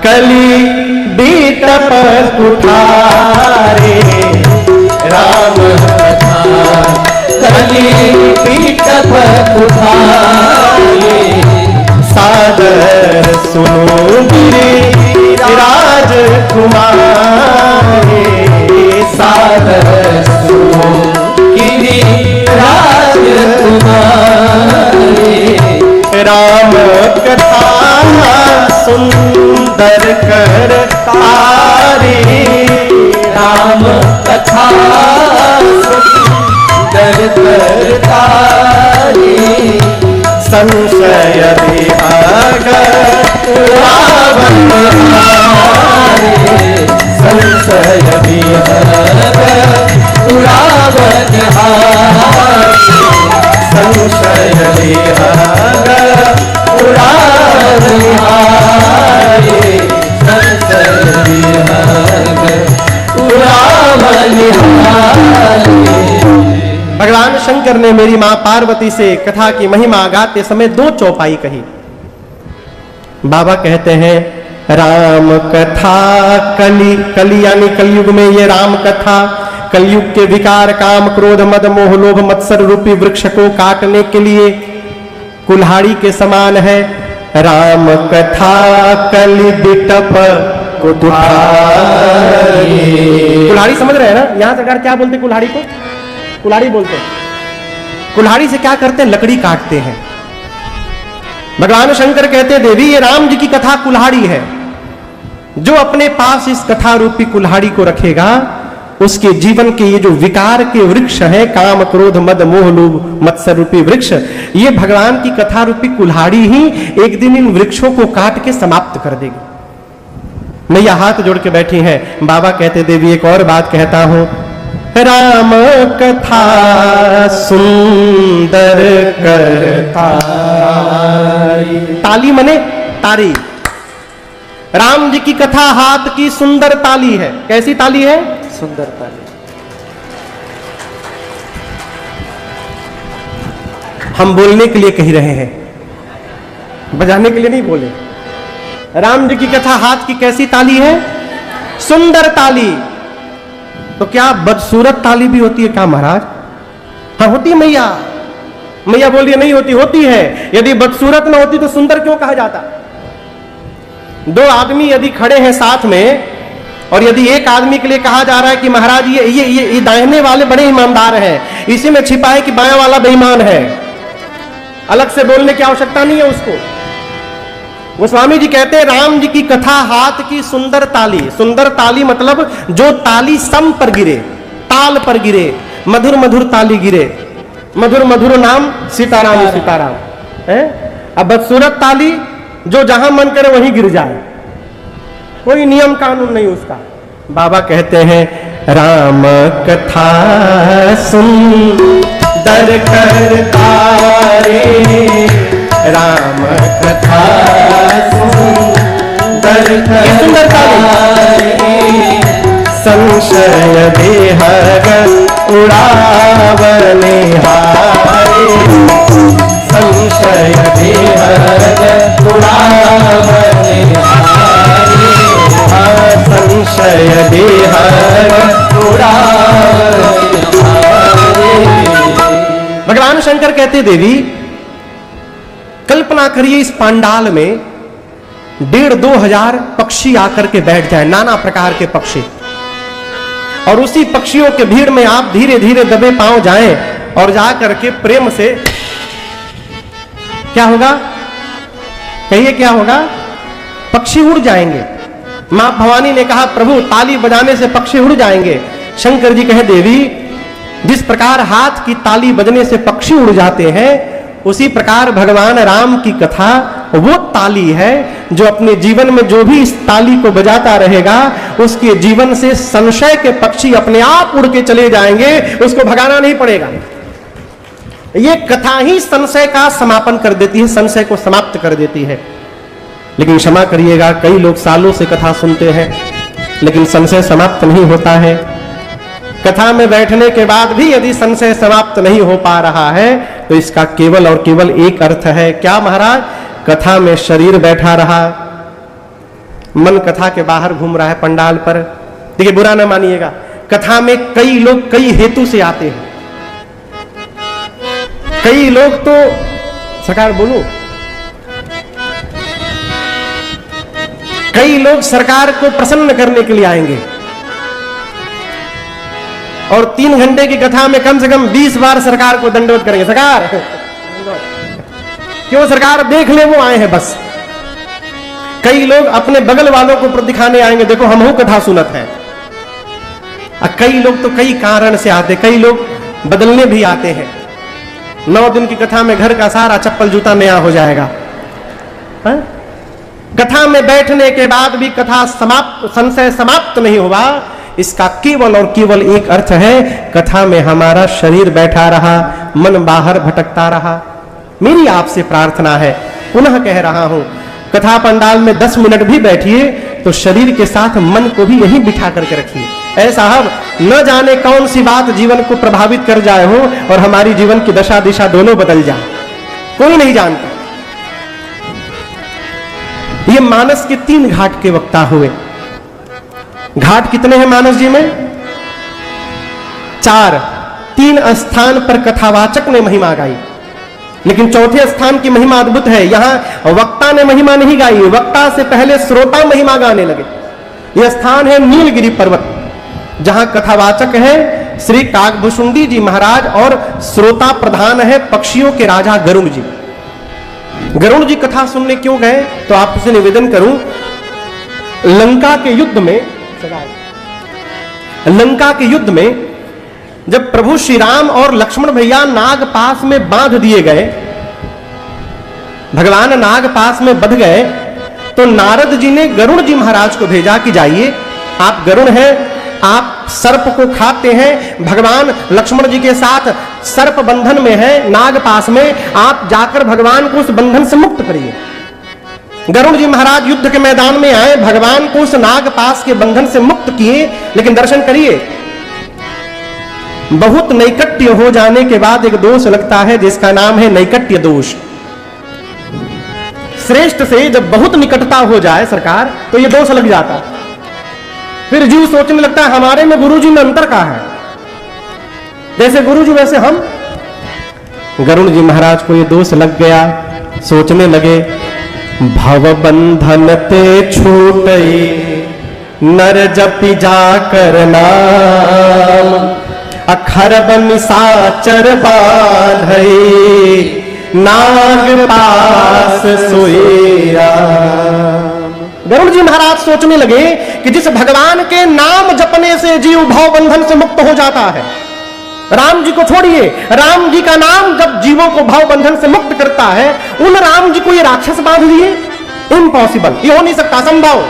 कली बीटप उठारे, राम कथा कली बीटप उठारे, सादर सुनो गिरिराज कुमारे, सादर सुनो गिरिराज कुमारे। राम कथा सुंदर कर तारे, राम कथा सुंदर कर तारे, संशय विभाग रावण हारे, संशय विभाग रावण हारे, संशय विभाग रावण हारे, संशय विभाग रावण हारे। भगवान शंकर ने मेरी मां पार्वती से कथा की महिमा गाते समय दो चौपाई कही। बाबा कहते हैं राम कथा कली यानी कलयुग में ये राम कथा कलयुग के विकार काम क्रोध मद मोह लोभ मत्सर रूपी वृक्ष को काटने के लिए कुल्हाड़ी के समान है। राम कथा कली बिटप कुल्हाड़ी समझ रहे हैं ना? यहां सरकार क्या बोलते कुल्हाड़ी को? कुल्हाड़ी बोलते हैं। कुल्हाड़ी से क्या करते हैं? लकड़ी काटते हैं। भगवान शंकर कहते हैं देवी ये राम जी की कथा कुल्हाड़ी है। जो अपने पास इस कथा रूपी कुल्हाड़ी को रखेगा, उसके जीवन के ये जो विकार के वृक्ष हैं, काम क्रोध मद मोह लोभ मत्सर रूपी वृक्ष, ये भगवान की कथा रूपी कुल्हाड़ी ही एक दिन इन वृक्षों को काट के समाप्त कर देगी। मैया हाथ जोड़ के बैठी हैं। बाबा कहते देवी एक और बात कहता हूं, राम कथा सुंदर करता। ताली मने तारी। राम जी की कथा हाथ की सुंदर ताली है। कैसी ताली है? सुंदर ताली। हम बोलने के लिए कह रहे हैं, बजाने के लिए नहीं बोले। राम जी की कथा हाथ की कैसी ताली है? सुंदर ताली। तो क्या बदसूरत ताली भी होती है क्या महाराज? हाँ होती है मैया। मैया बोल रही नहीं होती, होती है। यदि बदसूरत ना होती तो सुंदर क्यों कहा जाता? दो आदमी यदि खड़े हैं साथ में, और यदि एक आदमी के लिए कहा जा रहा है कि महाराज ये दाहिने वाले बड़े ईमानदार हैं, इसी में छिपा है कि बाएं वाला बेईमान है, अलग से बोलने की आवश्यकता नहीं है उसको। गोस्वामी जी कहते हैं राम जी की कथा हाथ की सुंदर ताली। सुंदर ताली मतलब जो ताली सम पर गिरे, ताल पर गिरे, मधुर मधुर ताली गिरे। मधुर मधुर नाम सीताराम सीताराम है। अब बदसूरत ताली जो जहां मन करे वहीं गिर जाए, कोई नियम कानून नहीं उसका। बाबा कहते हैं राम कथा सुन दर करता रे, राम कथा सुन दर करता रे, संशय देह उड़ावने हारे, संशय देह उड़ावने हारे, संशय देह उड़ावने हारे। भगवान शंकर कहते देवी कल्पना करिए इस पांडाल में 1,500-2 हजार पक्षी आकर के बैठ जाए, नाना प्रकार के पक्षी, और उसी पक्षियों के भीड़ में आप धीरे धीरे दबे पांव जाएं और जाकर के प्रेम से क्या होगा, कहिए क्या होगा? पक्षी उड़ जाएंगे। मां भवानी ने कहा प्रभु ताली बजाने से पक्षी उड़ जाएंगे। शंकर जी कहे देवी जिस प्रकार हाथ की ताली बजने से पक्षी उड़ जाते हैं, उसी प्रकार भगवान राम की कथा वो ताली है जो अपने जीवन में जो भी इस ताली को बजाता रहेगा उसके जीवन से संशय के पक्षी अपने आप उड़ के चले जाएंगे, उसको भगाना नहीं पड़ेगा। ये कथा ही संशय का समापन कर देती है, संशय को समाप्त कर देती है। लेकिन क्षमा करिएगा कई लोग सालों से कथा सुनते हैं लेकिन संशय समाप्त नहीं होता है। कथा में बैठने के बाद भी यदि संशय समाप्त नहीं हो पा रहा है तो इसका केवल और केवल एक अर्थ है, क्या महाराज? कथा में शरीर बैठा रहा, मन कथा के बाहर घूम रहा है पंडाल पर। देखिए बुरा ना मानिएगा, कथा में कई लोग कई हेतु से आते हैं। कई लोग तो सरकार बोलूं, कई लोग सरकार को प्रसन्न करने के लिए आएंगे और 3 घंटे की कथा में कम से कम 20 बार सरकार को दंडवत करेंगे। सरकार क्यों? सरकार देख ले वो आए हैं बस। कई लोग अपने बगल वालों को दिखाने आएंगे, देखो हम कथा सुनत है। कई लोग तो कई कारण से आते, कई लोग बदलने भी आते हैं। 9 दिन की कथा में घर का सारा चप्पल जूता नया हो जाएगा। है? कथा में बैठने के बाद भी कथा समाप्त, संशय समाप्त नहीं हुआ, इसका केवल और केवल एक अर्थ है, कथा में हमारा शरीर बैठा रहा, मन बाहर भटकता रहा। मेरी आपसे प्रार्थना है, पुनः कह रहा हूं, कथा पंडाल में 10 मिनट भी बैठिए तो शरीर के साथ मन को भी यहीं बिठा करके रखिए। ऐ साहब, न जाने कौन सी बात जीवन को प्रभावित कर जाए हो और हमारी जीवन की दशा दिशा दोनों बदल जाए, कोई नहीं जानता। ये मानस के 3 घाट के वक्ता हुए। घाट कितने हैं मानस जी में? 4। 3 स्थान पर कथावाचक ने महिमा गाई, लेकिन चौथे स्थान की महिमा अद्भुत है। यहां वक्ता ने महिमा नहीं गाई, वक्ता से पहले श्रोता महिमा गाने लगे। यह स्थान है नीलगिरी पर्वत, जहां कथावाचक है श्री काकभुशुंडी जी महाराज और श्रोता प्रधान है पक्षियों के राजा गरुड़ जी। गरुड़ जी कथा सुनने क्यों गए? तो आपसे निवेदन करूं, लंका के युद्ध में जब प्रभु श्री राम और लक्ष्मण भैया नाग पास में बांध दिए गए, भगवान नाग पास में बंध गए, तो नारद जी ने गरुड़ जी महाराज को भेजा कि जाइए, आप गरुड़ हैं, आप सर्प को खाते हैं, भगवान लक्ष्मण जी के साथ सर्प बंधन में है नाग पास में, आप जाकर भगवान को उस बंधन से मुक्त करिए। गरुड़ जी महाराज युद्ध के मैदान में आए, भगवान को उस नाग पास के बंधन से मुक्त किए, लेकिन दर्शन करिए, बहुत नैकट्य हो जाने के बाद एक दोष लगता है जिसका नाम है नैकट्य दोष। श्रेष्ठ से जब बहुत निकटता हो जाए सरकार तो ये दोष लग जाता, फिर जीव सोचने लगता है हमारे में गुरुजी में अंतर का है, जैसे गुरुजी वैसे हम। गरुड़ जी महाराज को ये दोष लग गया, सोचने लगे भव बंधन ते छूटई नर जपि जाकर नाम, अखरब निशाचर बाधई नाग पास सोया। गरुड़ जी महाराज सोचने लगे कि जिस भगवान के नाम जपने से जीव भाव बंधन से मुक्त हो जाता है, राम जी को छोड़िए, राम जी का नाम जब जीवों को भाव बंधन से मुक्त करता है, उन राम जी को ये राक्षस बांध लिए, इम्पॉसिबल, ये हो नहीं सकता, असंभव।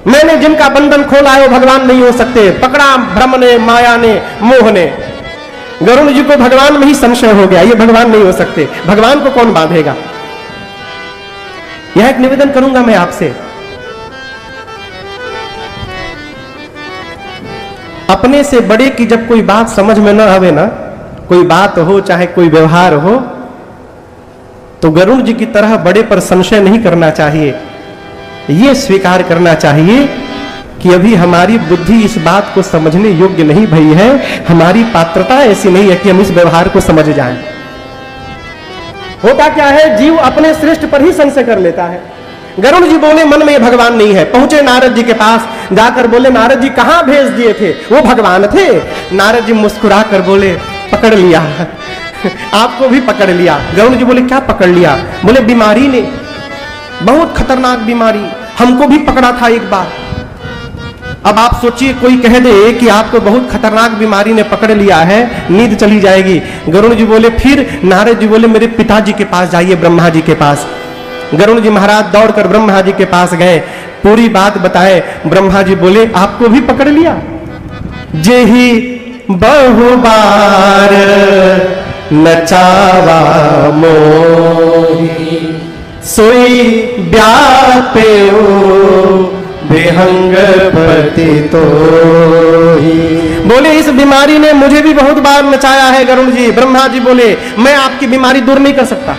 मैंने जिनका बंधन खोला है वो भगवान नहीं हो सकते। पकड़ा भ्रम ने, माया ने, मोह ने। गरुड़ जी को भगवान में ही संशय हो गया, ये भगवान नहीं हो सकते, भगवान को कौन बांधेगा। यह एक निवेदन करूंगा मैं आपसे, अपने से बड़े की जब कोई बात समझ में न आवे ना, कोई बात हो चाहे कोई व्यवहार हो, तो गरुड़ जी की तरह बड़े पर संशय नहीं करना चाहिए। ये स्वीकार करना चाहिए कि अभी हमारी बुद्धि इस बात को समझने योग्य नहीं भई है, हमारी पात्रता ऐसी नहीं है कि हम इस व्यवहार को समझ जाएं। होता क्या है, जीव अपने श्रेष्ठ पर ही संशय कर लेता है। गरुड़ जी बोले मन में भगवान नहीं है। पहुंचे नारद जी के पास, जाकर बोले नारद जी कहां भेज दिए थे, वो भगवान थे। नारद जी मुस्कुरा कर बोले पकड़ लिया आपको भी पकड़ लिया। गरुड़ जी बोले क्या पकड़ लिया, बोले बीमारी ने, बहुत खतरनाक बीमारी, हमको भी पकड़ा था एक बार। अब आप सोचिए कोई कह दे कि आपको बहुत खतरनाक बीमारी ने पकड़ लिया है, नींद चली जाएगी। गरुड़ जी बोले फिर, नारद जी बोले मेरे पिताजी के पास जाइए, ब्रह्मा जी के पास। गरुड़ जी महाराज दौड़कर ब्रह्मा जी के पास गए, पूरी बात बताए। ब्रह्मा जी बोले आपको भी पकड़ लिया। जेही बहु बार नचावा मोही, सोई व्यापे बेहंग पति तो ही। बोले इस बीमारी ने मुझे भी बहुत बार नचाया है गरुड़ जी। ब्रह्मा जी बोले मैं आपकी बीमारी दूर नहीं कर सकता।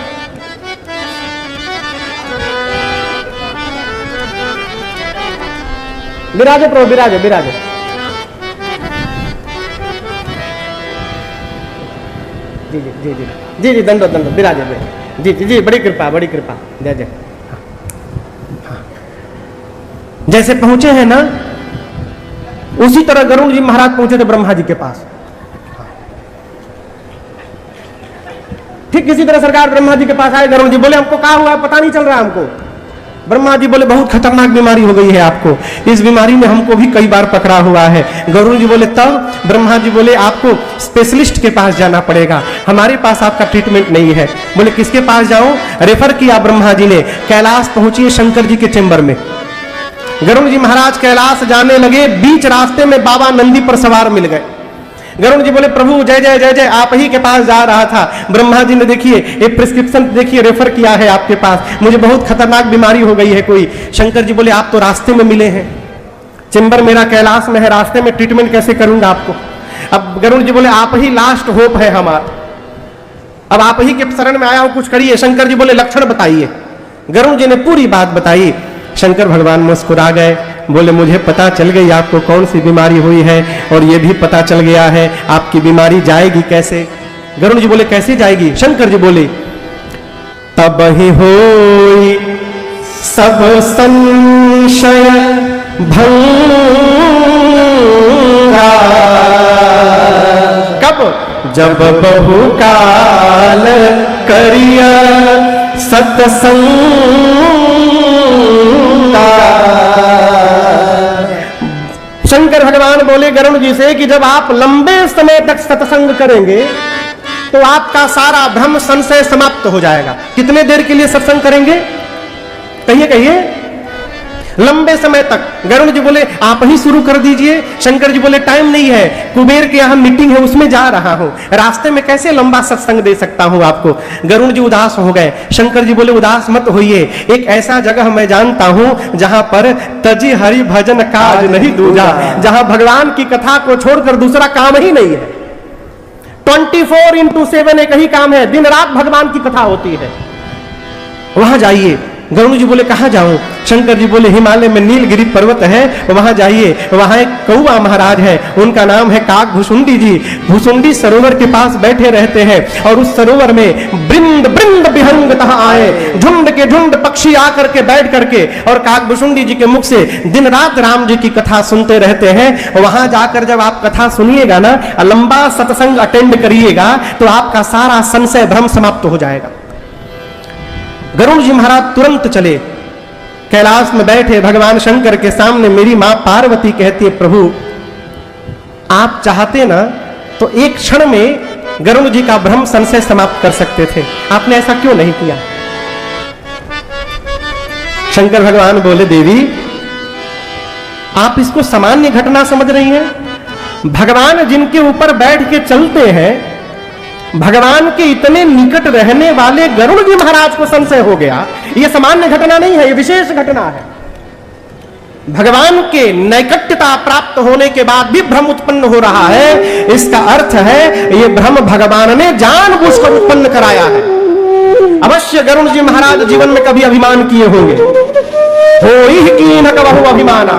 विराजे प्रभु, विराजे विराजे। जी जी जी जी जी जी, दंडो दंडो, विराजे जी जी जी, बड़ी कृपा, बड़ी कृपा, जय जय। जैसे पहुंचे हैं ना, उसी तरह गरुड़ जी महाराज पहुंचे थे ब्रह्मा जी के पास। ठीक इसी तरह सरकार ब्रह्मा जी के पास आए। गरुड़ जी बोले हमको क्या हुआ है, पता नहीं चल रहा हमको। ब्रह्मा जी बोले बहुत खतरनाक बीमारी हो गई है आपको, इस बीमारी ने हमको भी कई बार पकड़ा हुआ है। गरुड़ जी बोले तब? ब्रह्मा जी बोले आपको स्पेशलिस्ट के पास जाना पड़ेगा, हमारे पास आपका ट्रीटमेंट नहीं है। बोले किसके पास जाऊं? रेफर किया ब्रह्मा जी ने, कैलाश पहुंचिए शंकर जी के चेंबर में। गरुड़ जी महाराज कैलाश जाने लगे, बीच रास्ते में बाबा नंदी पर सवार मिल गए। गरुड़ जी बोले प्रभु जय जय जय जय, आप ही के पास जा रहा था। ब्रह्मा जी ने देखिए एक प्रिस्क्रिप्शन देखिए रेफर किया है आपके पास, मुझे बहुत खतरनाक बीमारी हो गई है कोई। शंकर जी बोले आप तो रास्ते में मिले हैं, चेंबर मेरा कैलाश में है, रास्ते में ट्रीटमेंट कैसे करूंगा आपको। अब गरुड़ जी बोले आप ही लास्ट होप है हमारा, अब आप ही के शरण में आया हूं, कुछ करिए। शंकर जी बोले लक्षण बताइए। गरुड़ जी ने पूरी बात बताई। शंकर भगवान मुस्कुरा गए, बोले मुझे पता चल गई आपको कौन सी बीमारी हुई है, और ये भी पता चल गया है आपकी बीमारी जाएगी कैसे। गरुड़ जी बोले कैसे जाएगी? शंकर जी बोले तब ही होई सब संशय भंगा, कब? जब बहुकाल करिया सत्संग। शंकर भगवान बोले गरुड़ जी से कि जब आप लंबे समय तक सत्संग करेंगे तो आपका सारा भ्रम संशय समाप्त हो जाएगा। कितने देर के लिए सत्संग करेंगे? कहिए कहिए। लंबे समय तक। गरुड़ जी बोले आप ही शुरू कर दीजिए। शंकर जी बोले टाइम नहीं है, कुबेर के यहाँ मीटिंग है उसमें जा रहा हूं, रास्ते में कैसे लंबा सत्संग दे सकता हूं आपको। गरुड़ जी उदास हो गए। शंकर जी बोले उदास मत होइए, एक ऐसा जगह मैं जानता हूं जहां पर तजी हरि भजन काज नहीं दूजा, जहां भगवान की कथा को छोड़कर दूसरा काम ही नहीं है। 24/7 एक ही काम है, दिन रात भगवान की कथा होती है, वहां जाइए। गरुड़ जी बोले कहां जाऊं? शंकर जी बोले हिमालय में नीलगिरी पर्वत है, वहां जाइए, वहां एक कौआ महाराज है, उनका नाम है काक भुसुंडी जी। भुसुंडी सरोवर के पास बैठे रहते हैं और उस सरोवर में बृंद बृंद विहंग तह आए, झुंड के झुंड पक्षी आकर के बैठ करके और काक भुसुंडी जी के मुख से दिन रात राम जी की कथा सुनते रहते हैं। वहां जाकर जब आप कथा सुनिएगा ना, लंबा सत्संग अटेंड करिएगा तो आपका सारा संशय भ्रम समाप्त हो जाएगा। गरुड़ जी महाराज तुरंत चले, कैलाश में बैठे भगवान शंकर के सामने। मेरी मां पार्वती कहती है प्रभु आप चाहते ना तो एक क्षण में गरुड़ जी का भ्रम संशय समाप्त कर सकते थे, आपने ऐसा क्यों नहीं किया? शंकर भगवान बोले देवी आप इसको सामान्य घटना समझ रही हैं? भगवान जिनके ऊपर बैठ के चलते हैं, भगवान के इतने निकट रहने वाले गरुड़ जी महाराज को संशय हो गया। यह सामान्य घटना नहीं है, यह विशेष घटना है। भगवान के नैकट्यता प्राप्त होने के बाद भी भ्रम उत्पन्न हो रहा है। इसका अर्थ है यह भ्रम भगवान ने जानबूझकर उत्पन्न कराया है। अवश्य गरुड़ जी महाराज जीवन में कभी अभिमान किए होंगे। होई कीन कबहु अभिमाना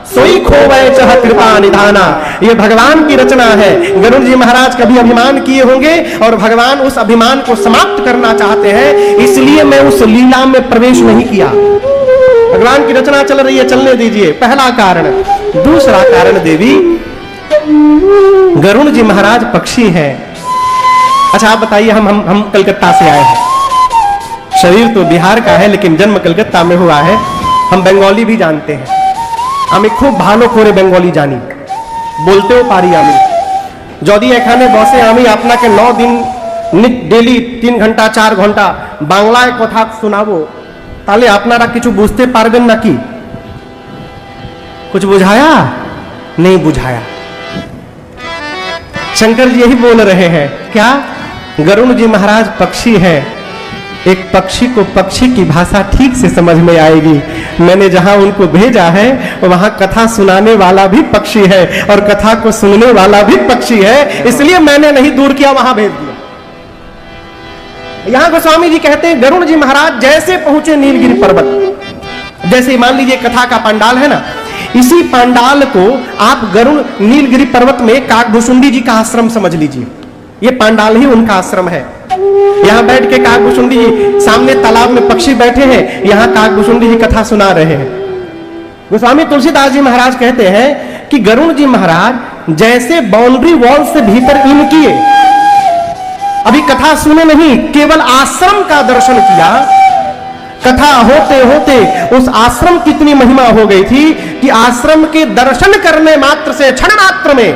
सोई खोवै चह कृपा निधाना। ये भगवान की रचना है। गरुड़ जी महाराज कभी अभिमान किए होंगे और भगवान उस अभिमान को समाप्त करना चाहते हैं, इसलिए मैं उस लीला में प्रवेश नहीं किया। भगवान की रचना चल रही है, चलने दीजिए, पहला कारण। दूसरा कारण देवी, गरुड़ जी महाराज पक्षी हैं। अच्छा आप बताइए, हम कलकत्ता से आए हैं, शरीर तो बिहार का है लेकिन जन्म कलकत्ता में हुआ है। हम बंगाली भी जानते हैं, আমি খুব ভালো করে বেঙ্গলি জানি, বলতেও পারি। আমি যদি এখানে বসে আমি আপনাকে 9 দিন ডেলি 3 ঘন্টা 4 ঘন্টা বাংলায় কথা শোনাবো, তাহলে আপনারা কিছু বুঝতে পারবেন নাকি? कुछ बुझाया? नहीं बुझाया। शंकर जी यही बोल रहे हैं, क्या गरुड़ जी महाराज पक्षी है। एक पक्षी को पक्षी की भाषा ठीक से समझ में आएगी। मैंने जहां उनको भेजा है वहां कथा सुनाने वाला भी पक्षी है और कथा को सुनने वाला भी पक्षी है, इसलिए मैंने नहीं दूर किया, वहां भेज दिया। यहां गोस्वामी जी कहते हैं गरुड़ जी महाराज जैसे पहुंचे नीलगिरी पर्वत, जैसे मान लीजिए कथा का पंडाल है ना, इसी पंडाल को आप गरुड़ नीलगिरी पर्वत में काकभुसुंडी जी का आश्रम समझ लीजिए। ये पंडाल ही उनका आश्रम है। यहां बैठ के काकभुसुंडी जी, सामने तालाब में पक्षी बैठे हैं, यहां काकभुसुंडी जी कथा सुना रहे हैं। गोस्वामी तुलसीदास जी महाराज कहते हैं कि गरुड़ जी महाराज जैसे बाउंड्री वॉल से भीतर इन किए, अभी कथा सुने नहीं, केवल आश्रम का दर्शन किया। कथा होते होते उस आश्रम की इतनी महिमा हो गई थी कि आश्रम के दर्शन करने मात्र से, क्षण मात्र में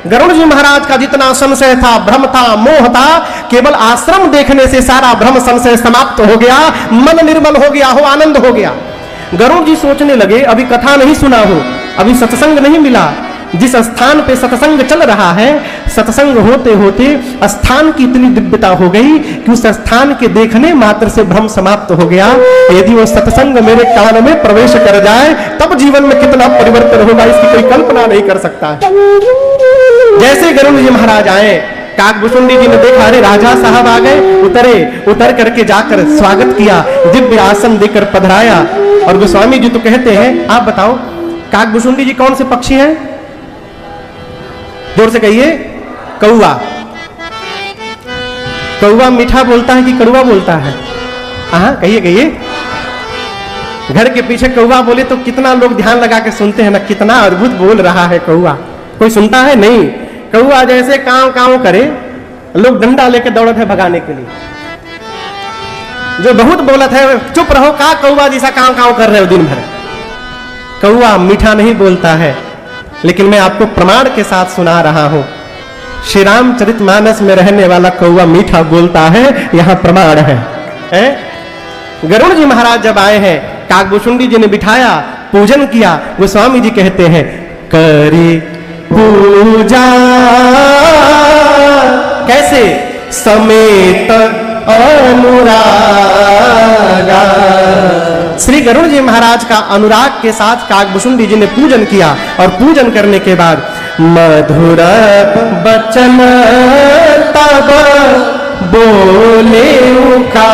गरुड़ जी महाराज का जितना संशय था, भ्रम था, मोह था, केवल आश्रम देखने से सारा भ्रम संशय समाप्त हो गया, मन निर्मल हो गया हो, आनंद हो गया। गरुड़ जी सोचने लगे अभी कथा नहीं सुना हो, अभी सत्संग नहीं मिला। जिस स्थान पे सत्संग चल रहा है, सत्संग होते होते स्थान की इतनी दिव्यता हो गई कि उस स्थान के देखने मात्र से भ्रम समाप्त हो गया। यदि वो सत्संग मेरे कान में प्रवेश कर जाए तब जीवन में कितना परिवर्तन होगा, इसकी कोई कल्पना नहीं कर सकता है। जैसे गरुड़ जी महाराज आए, काकभुसुंडी जी ने देखा, अरे राजा साहब आ गए, उतर करके जाकर स्वागत किया, दिव्य आसन देकर पधराया। और गोस्वामी जी तो कहते हैं, आप बताओ काकभुसुंडी जी कौन से पक्षी हैं? जोर से कहिए। कौवा। कौवा मीठा बोलता है कि कड़वा बोलता है? हाँ कहिए कहिए। घर के पीछे कौवा बोले तो कितना लोग ध्यान लगा के सुनते हैं ना, कितना अद्भुत बोल रहा है कौवा। कोई सुनता है? नहीं। कौवा जैसे कांव कांव करे, लोग डंडा लेके दौड़ते हैं भगाने के लिए। जो बहुत बोलत है, चुप रहो, का कौवा जैसा कांव कांव कर रहे हो दिन भर। कौवा मीठा नहीं बोलता है, लेकिन मैं आपको प्रमाण के साथ सुना रहा हूं। श्री रामचरितमानस में रहने वाला कौवा मीठा बोलता है, यहां प्रमाण है। गरुड़ जी महाराज जब आए हैं, काकभुसुंडी जी ने बिठाया, पूजन किया। गोस्वामी जी कहते हैं, करे पूजा कैसे? समेत अनुरागा। श्री गरुड़ जी महाराज का अनुराग के साथ काकभुसुंडी जी ने पूजन किया और पूजन करने के बाद मधुर बचन तब बोले का।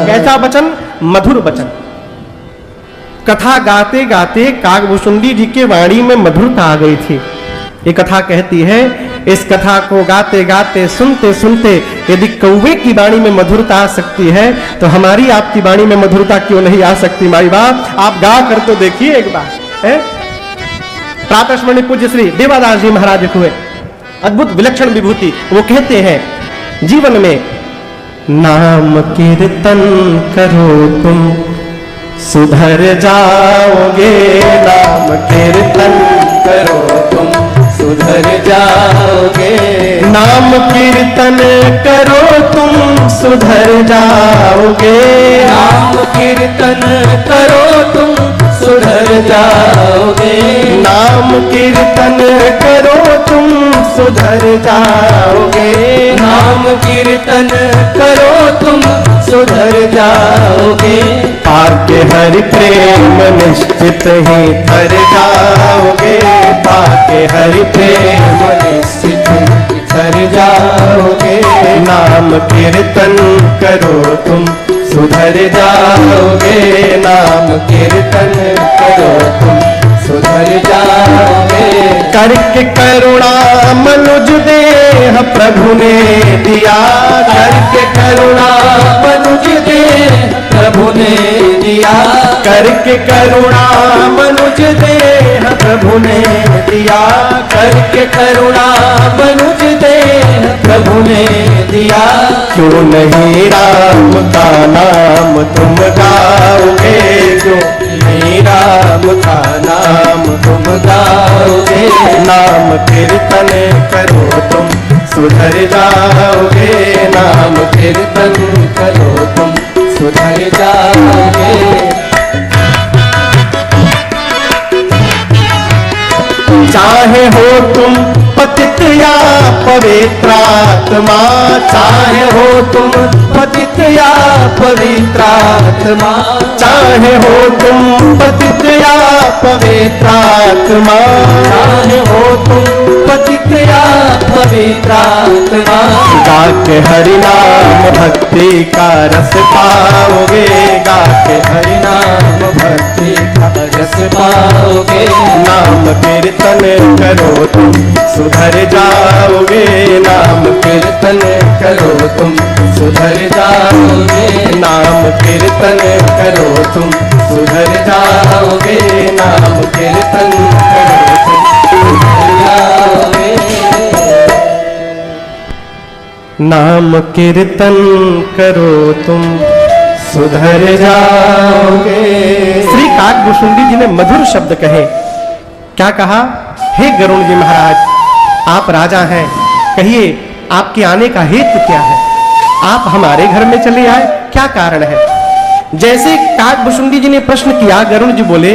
कैसा वचन? मधुर वचन। कथा गाते गाते काकभुसुंडी जी के वाणी में मधुरता आ गई थी। ये कथा कहती है, इस कथा को गाते गाते सुनते सुनते यदि कौवे की वाणी में मधुरता आ सकती है तो हमारी आपकी वाणी में मधुरता क्यों नहीं आ सकती? माई बाप, आप गा कर तो देखिए एक बार। प्रातस्मरणीय पूज्य श्री देवादास जी महाराज हुए, अद्भुत विलक्षण विभूति। वो कहते हैं, जीवन में नाम कीर्तन करो तुम सुधर जाओगे, नाम कीर्तन करो तुम सुधर जाओगे, नाम कीर्तन करो तुम सुधर जाओगे, नाम कीर्तन करो तुम सुधर जाओगे। नाम कीर्तन करो तुम सुधर जाओगे। नाम कीर्तन करो तुम सुधर जाओगे। पाके हरि प्रेम निश्चित ही तर जाओगे। पाके हरि प्रेम निश्चित कर जाओगे। नाम कीर्तन करो तुम सुधर जाओगे। नाम कीर्तन करो तुम सुधर जाओगे। करके करुणा मनुज देह प्रभु ने दिया। करके करुणा मनुज देह प्रभु ने दिया। करके करुणा मनुज देह प्रभु ने दिया। करके करुणा मनुज देह प्रभु ने दिया। क्यों नहीं राम का नाम तुम गाओगे। क्यों नहीं राम का नाम तुम गाओगे। नाम कीर्तन करो तुम सुधर जाओगे। नाम कीर्तन करो तुम सुधर जाओगे। चाहे हो तुम पतित या पवित्रात्मा। चाहे हो तुम पतित या पवित्रात्मा। चाहे हो तुम पतित या पवित्रात्मा। चाहे हो तुम पतित या पवित्रात्मा। गा के हरि नाम भक्ति का रस पाओगे। गा के हरि नाम भक्ति का रस पाओगे। नाम कीर्तन करो तुम सुधर जाओगे। नाम कीर्तन करो तुम सुधर जाओगे। नाम कीर्तन करो तुम सुधर जाओगे। नाम कीर्तन करो तुम सुधर जाओगे। नाम कीर्तन करो तुम सुधर जाओगे। श्री काकभूषुंडी जी ने मधुर शब्द कहे। क्या कहा? हे गरुण जी महाराज, आप राजा हैं, कहिए आपके आने का हेतु क्या है? आप हमारे घर में चले आए, क्या कारण है? जैसे काकभूषुंडी जी ने प्रश्न किया, गरुण जी बोले,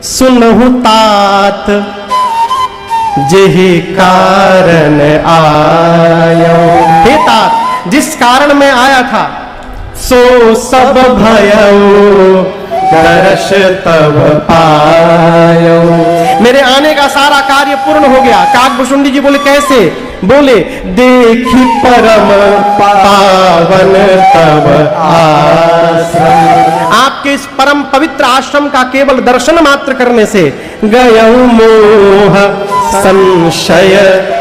सुनहु तात जेहि कारण आयो। हे तात, जिस कारण मैं आया था सो सब भयऊ दर्श तब पायो। मेरे आने का सारा कार्य पूर्ण हो गया। काकभूषुंडी जी बोले कैसे? बोले देखी परम पावन तब आश्रम। आपके इस परम पवित्र आश्रम का केवल दर्शन मात्र करने से गयऊ मोह संशय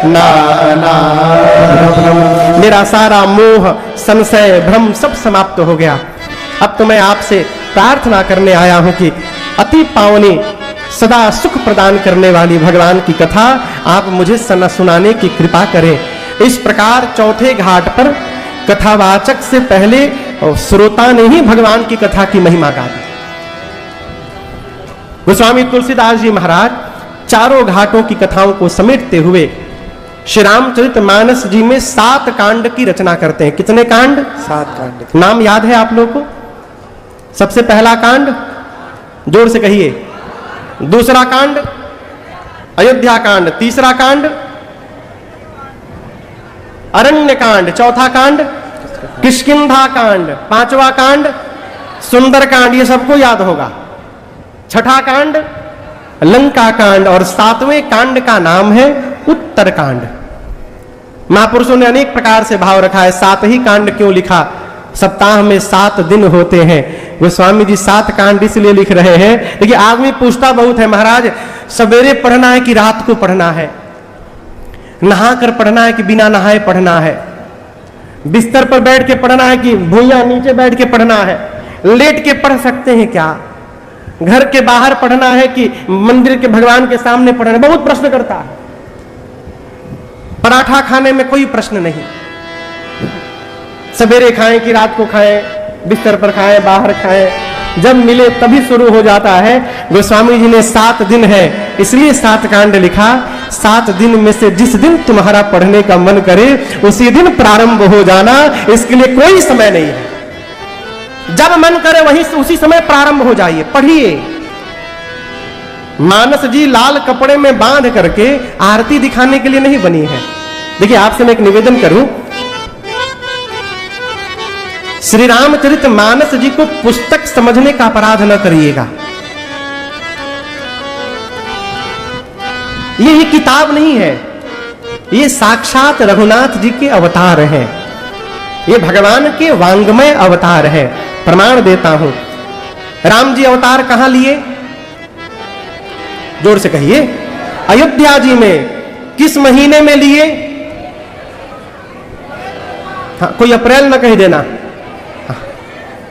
नाना। मेरा सारा मोह संशय भ्रम सब समाप्त हो गया। अब तो मैं आपसे प्रार्थना करने आया हूं कि अति पावनी सदा सुख प्रदान करने वाली भगवान की कथा आप मुझे सुनाने की कृपा करें। इस प्रकार चौथे घाट पर कथावाचक से पहले श्रोता ने ही भगवान की कथा की महिमा गा दी। गोस्वामी तुलसीदास जी महाराज चारों घाटों की कथाओं को समेटते हुए श्री रामचरितमानस जी में 7 कांड की रचना करते हैं। कितने कांड? 7 कांड। नाम याद है आप लोगों को? सबसे पहला कांड जोर से कहिए। दूसरा कांड अयोध्या कांड। तीसरा कांड अरण्य कांड। चौथा कांड किष्किंधा कांड। पांचवा कांड सुंदर कांड। ये सबको याद होगा। छठा कांड लंका कांड और 7वें कांड का नाम है उत्तर कांड। महापुरुषों ने अनेक प्रकार से भाव रखा है। 7 ही कांड क्यों लिखा? सप्ताह में 7 दिन होते हैं। गोस्वामी जी 7 कांड इसलिए लिख रहे हैं। देखिए आदमी पूछता बहुत है, महाराज सवेरे पढ़ना है कि रात को पढ़ना है? नहा कर पढ़ना है कि बिना नहाए पढ़ना है? बिस्तर पर बैठ के पढ़ना है कि भुइयां नीचे बैठ के पढ़ना है? लेट के पढ़ सकते हैं क्या? घर के बाहर पढ़ना है कि मंदिर के भगवान के सामने पढ़ना है? बहुत प्रश्न करता है। पराठा खाने में कोई प्रश्न नहीं। सवेरे खाएं कि रात को खाएं, बिस्तर पर खाएं, बाहर खाएं, जब मिले तभी शुरू हो जाता है। गोस्वामी जी ने 7 दिन है इसलिए 7 कांड लिखा। 7 दिन में से जिस दिन तुम्हारा पढ़ने का मन करे उसी दिन प्रारंभ हो जाना। इसके लिए कोई समय नहीं है। जब मन करे वहीं उसी समय प्रारंभ हो जाइए, पढ़िए। मानस जी लाल कपड़े में बांध करके आरती दिखाने के लिए नहीं बनी है। देखिए, आपसे मैं एक निवेदन करूं, श्री रामचरित मानस जी को पुस्तक समझने का अपराध न करिएगा। ये किताब नहीं है, ये साक्षात रघुनाथ जी के अवतार हैं, ये भगवान के वांग्मय अवतार है। प्रमाण देता हूं, राम जी अवतार कहां लिए? जोर से कहिए। अयोध्या जी में। किस महीने में लिए? हाँ, कोई अप्रैल न कह देना। हाँ,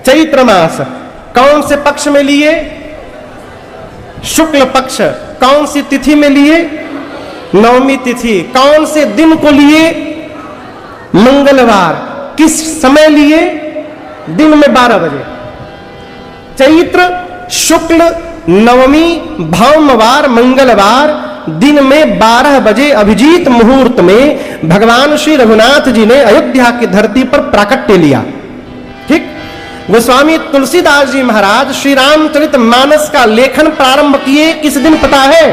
चैत्र मास। कौन से पक्ष में लिए? शुक्ल पक्ष। कौन सी तिथि में लिए? नवमी तिथि। कौन से दिन को लिए? मंगलवार। किस समय लिए? दिन में 12 बजे। चैत्र शुक्ल नवमी भौमवार मंगलवार दिन में 12 बजे अभिजीत मुहूर्त में भगवान श्री रघुनाथ जी ने अयोध्या की धरती पर प्राकट्य लिया। ठीक। गोस्वामी तुलसीदास जी महाराज श्री रामचरित मानस का लेखन प्रारंभ किए किस दिन पता है?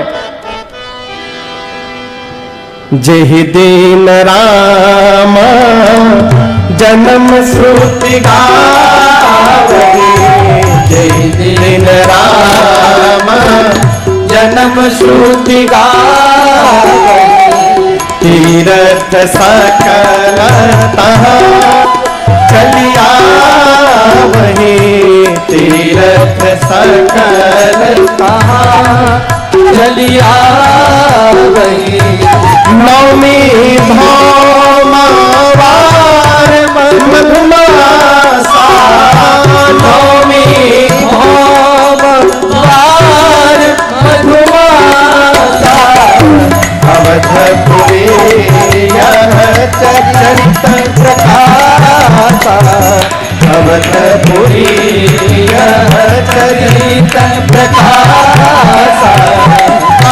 जेहि दिन राम जन्म श्रुति गावहि, जय दिन राम जन्म श्रुति गावहि, तीरथ सकल तहाँ चलिया वही, तीरथ सकल कहाँ चलिया वही। नवमी भौमवार मधुमासा, नवमी भौमवार मधुमासा, अवधपुरी यह चरित प्रकाशा, अवधपुरी यह चरित प्रकाशा,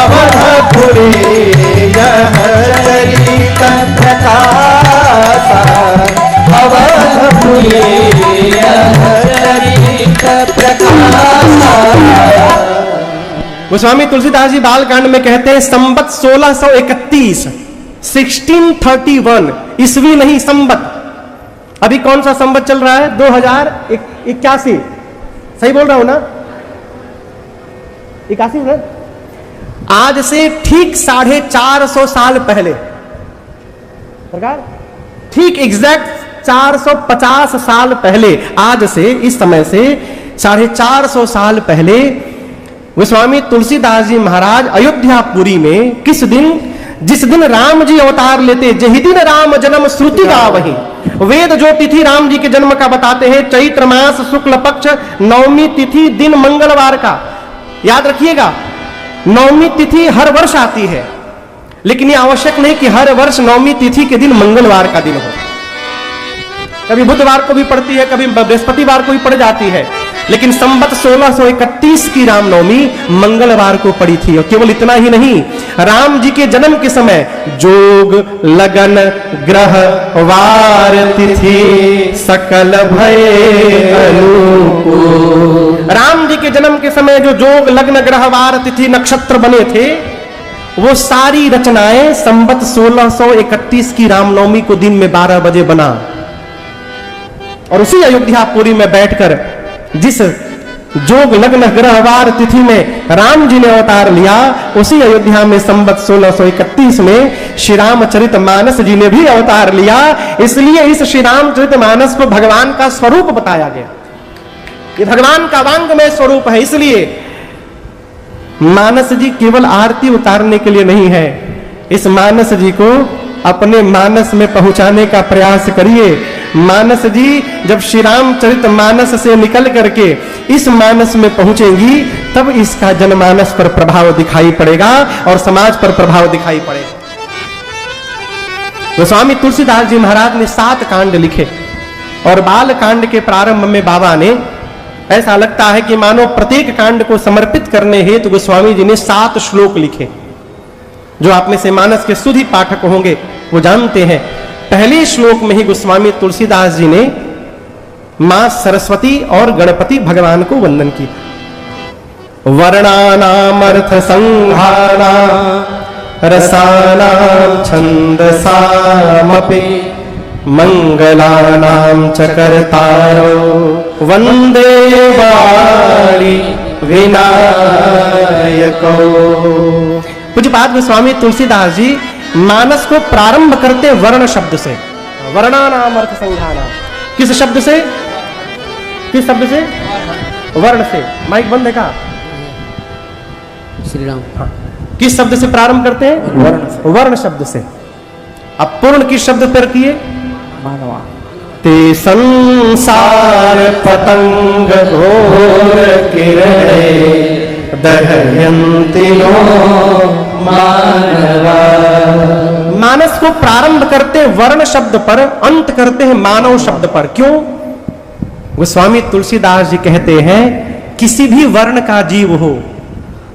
अवधपुरी यह चरित प्रकाशा, अवधपुरी यह चरित प्रकाशा। गोस्वामी तुलसीदास जी बालकांड में कहते हैं संबत 1631 1631 ईस्वी नहीं संबत। अभी कौन सा संबत चल रहा है? 2081। सही बोल रहा हूं ना? 81 ना? आज से ठीक 450 साल पहले, सरकार ठीक एग्जैक्ट 450 साल पहले, आज से इस समय से 450 साल पहले गोस्वामी तुलसीदास जी महाराज अयोध्यापुरी में किस दिन, जिस दिन राम जी अवतार लेते, जहि दिन राम जन्म श्रुति गावहि। वेद जो तिथि राम जी के जन्म का बताते हैं, चैत्र मास शुक्ल पक्ष नवमी तिथि दिन मंगलवार का। याद रखिएगा, नवमी तिथि हर वर्ष आती है, लेकिन यह आवश्यक नहीं कि हर वर्ष नवमी तिथि के दिन मंगलवार का दिन हो। कभी बुधवार को भी पड़ती है, कभी बृहस्पतिवार को भी पड़ जाती है, लेकिन संबत 1631 की रामनवमी मंगलवार को पड़ी थी। और केवल इतना ही नहीं, राम जी के जन्म के समय जोग लगन ग्रह वार तिथि सकल भय अनुकूल। राम जी के जन्म के समय जो जोग लग्न ग्रह वार तिथि नक्षत्र बने थे, वो सारी रचनाएं संबत 1631 की रामनवमी को दिन में 12 बजे बना। और उसी अयोध्यापुरी में बैठकर जिस जोग लग्न ग्रहवार तिथि में राम जी ने अवतार लिया, उसी अयोध्या में संबत 1631 में श्री रामचरित मानस जी ने भी अवतार लिया। इसलिए इस श्री रामचरित मानस को भगवान का स्वरूप बताया गया। ये भगवान का वांग्मय स्वरूप है। इसलिए मानस जी केवल आरती उतारने के लिए नहीं है। इस मानस जी को अपने मानस में पहुंचाने का प्रयास करिए। मानस जी जब श्री रामचरित मानस से निकल करके इस मानस में पहुंचेंगी, तब इसका जनमानस पर प्रभाव दिखाई पड़ेगा और समाज पर प्रभाव दिखाई पड़ेगा। गोस्वामी तुलसीदास जी महाराज ने 7 कांड लिखे और बाल कांड के प्रारंभ में बाबा ने, ऐसा लगता है कि मानो प्रत्येक कांड को समर्पित करने हेतु गोस्वामी जी ने 7 श्लोक लिखे। जो आप में से मानस के सुधी पाठक होंगे वो जानते हैं। पहले श्लोक में ही गोस्वामी तुलसीदास जी ने मां सरस्वती और गणपति भगवान को वंदन किया। वर्णानामर्थ संघाना रसानां छन्दसामपि मंगलानां च कर्तारो वंदे वाणी विनायको। पूज्यपाद गोस्वामी तुलसीदास जी मानस को प्रारंभ करते वर्ण शब्द से। वर्णानाम अर्थ संघाना, किस शब्द से? किस शब्द से? वर्ण से। माइक बंद है का? श्री राम। हाँ। किस शब्द से प्रारंभ करते हैं? वर्ण से। वर्ण शब्द से। अब पूर्ण किस शब्द पर किए? मानवा। ते संसार पतंग घोर किरणे दहयन्ति नो मानवा। मानस को प्रारंभ करते वर्ण शब्द पर, अंत करते हैं मानव शब्द पर। क्यों? गोस्वामी तुलसीदास जी कहते हैं किसी भी वर्ण का जीव हो,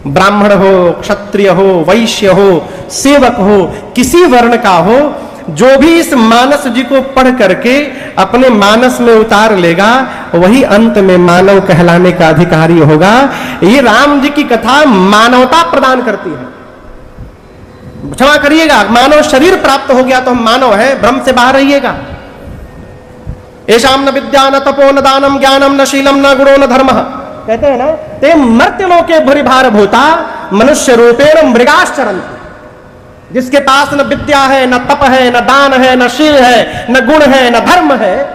ब्राह्मण हो, क्षत्रिय हो, वैश्य हो, सेवक हो, किसी वर्ण का हो, जो भी इस मानस जी को पढ़ करके अपने मानस में उतार लेगा वही अंत में मानव कहलाने का अधिकारी होगा। ये राम जी की कथा मानवता प्रदान करती है। क्षमा करिएगा, मानव शरीर प्राप्त हो गया तो हम मानव है, भ्रम से बाहर रहिएगा। एषाम न विद्या न तपो न दानम ज्ञानम न शीलम न गुणो न धर्म, कहते हैं ना, ते मर्त्य लोके भूरिभार भूता मनुष्य रूपेण मृगाश्चरन्। जिसके पास न विद्या है, न तप है, न दान है, न शील है, न गुण है, न धर्म है,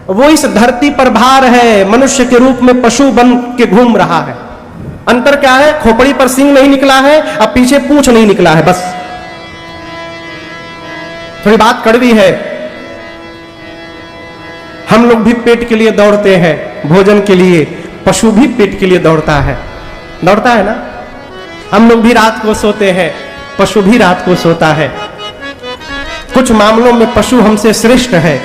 वो इस धरती पर भार है, मनुष्य के रूप में पशु बन के घूम रहा है। अंतर क्या है? खोपड़ी पर सींग नहीं निकला है, अब पीछे पूंछ नहीं निकला है, बस। थोड़ी बात कड़वी है। हम लोग भी पेट के लिए दौड़ते हैं, भोजन के लिए। पशु भी पेट के लिए दौड़ता है ना। हम लोग भी रात को सोते हैं, पशु भी रात को सोता है। कुछ मामलों में पशु हमसे श्रेष्ठ है।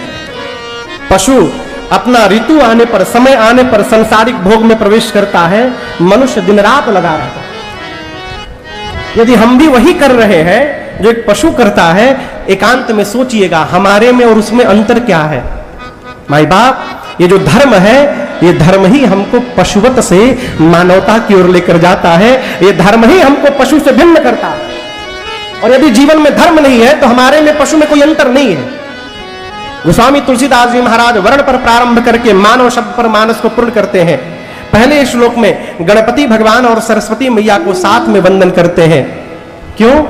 पशु अपना ऋतु आने पर, समय आने पर संसारिक भोग में प्रवेश करता है, मनुष्य दिन रात लगा रहता है। यदि हम भी वही कर रहे हैं जो एक पशु करता है, एकांत में सोचिएगा हमारे में और उसमें अंतर क्या है। माई बाप, ये जो धर्म है, ये धर्म ही हमको पशुवत से मानवता की ओर लेकर जाता है। ये धर्म ही हमको पशु से भिन्न करता है। और यदि जीवन में धर्म नहीं है तो हमारे में पशु में कोई अंतर नहीं है। गोस्वामी तुलसीदास जी महाराज वर्ण पर प्रारंभ करके मानव शब्द पर मानस को पूर्ण करते हैं। पहले श्लोक में गणपति भगवान और सरस्वती मैया को साथ में वंदन करते हैं। क्यों?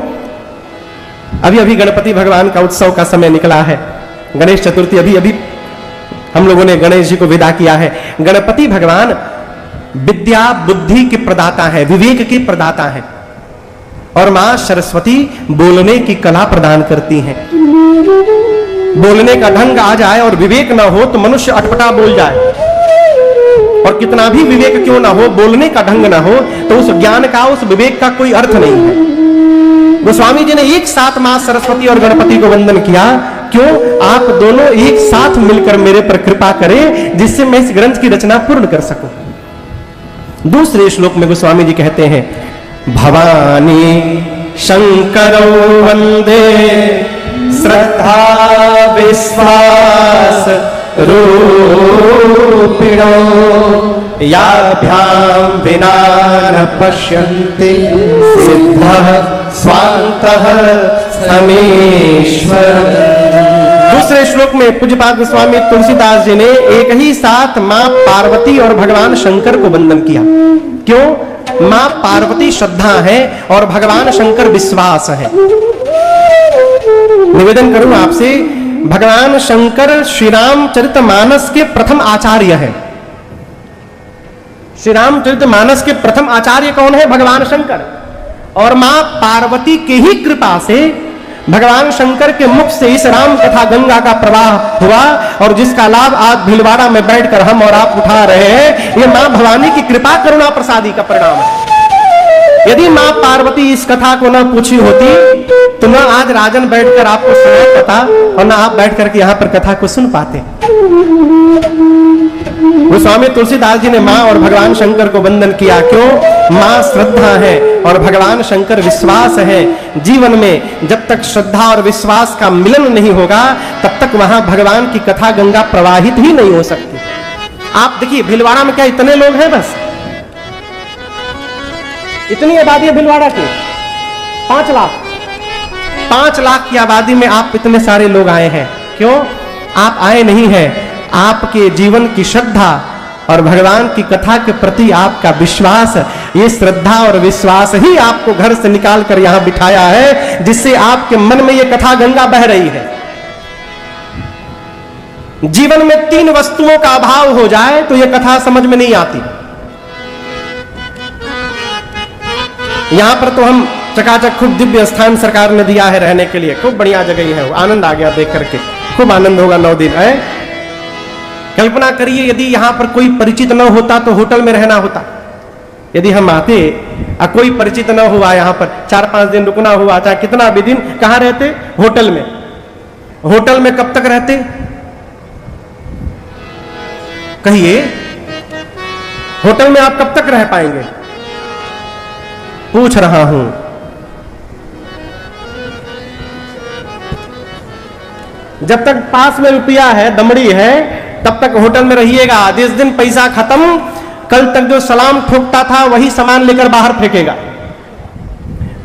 अभी अभी गणपति भगवान का उत्सव का समय निकला है, गणेश चतुर्थी। अभी अभी हम लोगों ने गणेश जी को विदा किया है। गणपति भगवान विद्या बुद्धि के प्रदाता है, विवेक के प्रदाता है, और मां सरस्वती बोलने की कला प्रदान करती हैं। बोलने का ढंग आ जाए और विवेक ना हो तो मनुष्य अटपटा बोल जाए, और कितना भी विवेक क्यों ना हो, बोलने का ढंग ना हो तो उस ज्ञान का, उस विवेक का कोई अर्थ नहीं है। गोस्वामी जी ने एक साथ मां सरस्वती और गणपति को वंदन किया। क्यों? आप दोनों एक साथ मिलकर मेरे पर कृपा करें, जिससे मैं इस ग्रंथ की रचना पूर्ण कर सकूं। दूसरे श्लोक में गोस्वामी जी कहते हैं भवानी शंकरो वंदे श्रद्धा विश्वास रूपिणो याभ्याम विना न पश्यन्ति सिद्धः स्वान्तः समेश्वर। दूसरे श्लोक में पूज्यपाद गोस्वामी तुलसीदास जी ने एक ही साथ मां पार्वती और भगवान शंकर को वंदन किया। क्यों? मां पार्वती श्रद्धा है और भगवान शंकर विश्वास है। निवेदन करूं आपसे, भगवान शंकर श्री रामचरितमानस के प्रथम आचार्य हैं। श्री रामचरितमानस के प्रथम आचार्य कौन है? भगवान शंकर। और मां पार्वती के ही कृपा से भगवान शंकर के मुख से इस राम कथा गंगा का प्रवाह हुआ, और जिसका लाभ आज भीलवाड़ा में बैठकर हम और आप उठा रहे हैं। ये मां भवानी की कृपा करुणा प्रसादी का परिणाम है। यदि मां पार्वती इस कथा को ना पूछी होती तो ना आज राजन बैठकर आपको सुना पता, और ना आप बैठकर के यहां पर कथा को सुन पाते। गोस्वामी तुलसीदास जी ने मां और भगवान शंकर को वंदन किया। क्यों? मां श्रद्धा है और भगवान शंकर विश्वास है। जीवन में जब तक श्रद्धा और विश्वास का मिलन नहीं होगा तब तक वहां भगवान की कथा गंगा प्रवाहित ही नहीं हो सकती। आप देखिए भीलवाड़ा में क्या इतने लोग हैं? बस इतनी आबादी है भिलवाड़ा की 5 लाख। 5 लाख की आबादी में आप इतने सारे लोग आए हैं, क्यों? आप आए नहीं हैं, आपके जीवन की श्रद्धा और भगवान की कथा के प्रति आपका विश्वास, ये श्रद्धा और विश्वास ही आपको घर से निकाल कर यहां बिठाया है, जिससे आपके मन में ये कथा गंगा बह रही है। जीवन में 3 वस्तुओं का अभाव हो जाए तो यह कथा समझ में नहीं आती। यहां पर तो हम चकाचक खूब दिव्य स्थान सरकार ने दिया है रहने के लिए, खूब बढ़िया जगह है, आनंद आ गया देख करके, खूब आनंद होगा 9 दिन है। कल्पना करिए यदि यहां पर कोई परिचित न होता तो होटल में रहना होता। यदि हम आते और कोई परिचित न हुआ, यहां पर 4-5 दिन रुकना हुआ, चाहे कितना भी दिन, कहां रहते? होटल में। होटल में कब तक रहते? कहिए, होटल में आप कब तक रह पाएंगे? पूछ रहा हूं। जब तक पास में रुपया है, दमड़ी है, तब तक होटल में रहिएगा। जिस दिन पैसा खत्म, कल तक जो सलाम ठोकता था वही सामान लेकर बाहर फेंकेगा।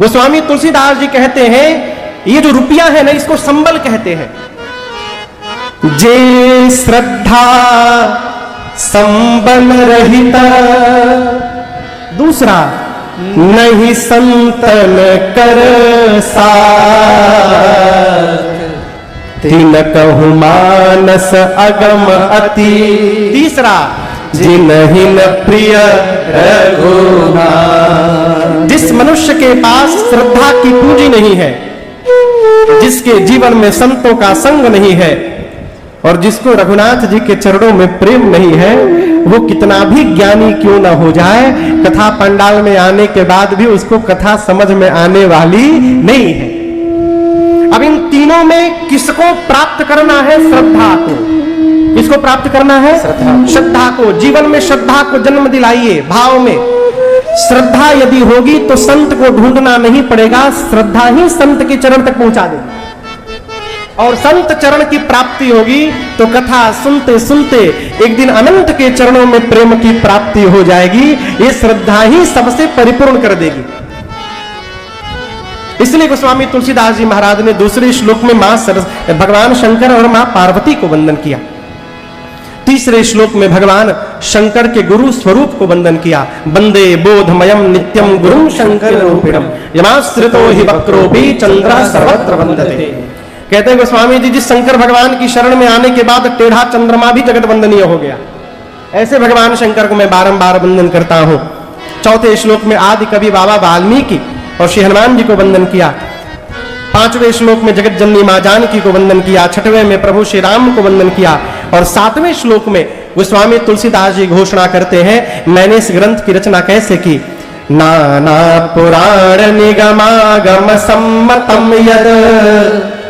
गोस्वामी तुलसीदास जी कहते हैं, ये जो रुपया है ना, इसको संबल कहते हैं। जे श्रद्धा संबल रहित, दूसरा नहीं संतन कर साथ, तिन कहु मानस अगम अति, तीसरा जिनहिन प्रिय रघुनाथ। जिस मनुष्य के पास श्रद्धा की पूंजी नहीं है, जिसके जीवन में संतों का संग नहीं है, और जिसको रघुनाथ जी के चरणों में प्रेम नहीं है, वो कितना भी ज्ञानी क्यों ना हो जाए, कथा पंडाल में आने के बाद भी उसको कथा समझ में आने वाली नहीं है। अब इन तीनों में किसको प्राप्त करना है? श्रद्धा को। किसको प्राप्त करना है? श्रद्धा को। जीवन में श्रद्धा को जन्म दिलाइए, भाव में। श्रद्धा यदि होगी तो संत को ढूंढना नहीं पड़ेगा, श्रद्धा ही संत के चरण तक पहुंचा देगी। और संत चरण की प्राप्ति होगी तो कथा सुनते सुनते एक दिन अनंत के चरणों में प्रेम की प्राप्ति हो जाएगी। ये श्रद्धा ही सबसे परिपूर्ण कर देगी। इसलिए गोस्वामी तुलसीदास जी महाराज ने दूसरे श्लोक में भगवान शंकर और मां पार्वती को वंदन किया। तीसरे श्लोक में भगवान शंकर के गुरु स्वरूप को वंदन किया। वंदे बोधमयम नित्यम गुरुम शंकर रूपिणम यमाश्रितो हि वक्रोपि चंद्र सर्वत्र वंदते। कहते हैं गोस्वामी जी, जिस शंकर भगवान की शरण में आने के बाद टेढ़ा चंद्रमा भी जगत वंदनीय हो गया, ऐसे भगवान शंकर को मैं बारंबार वंदन करता हूं। चौथे श्लोक में आदि कवि बाबा वाल्मीकि और श्री हनुमान जी को वंदन किया। 5वें श्लोक में जगत जननी मां जानकी को वंदन किया। 6वें में प्रभु श्री राम को वंदन किया। और 7वें श्लोक में गोस्वामी तुलसीदास जी घोषणा करते हैं, मैंने इस ग्रंथ की रचना कैसे की। नाना पुराण निगमागम सम्मतम यद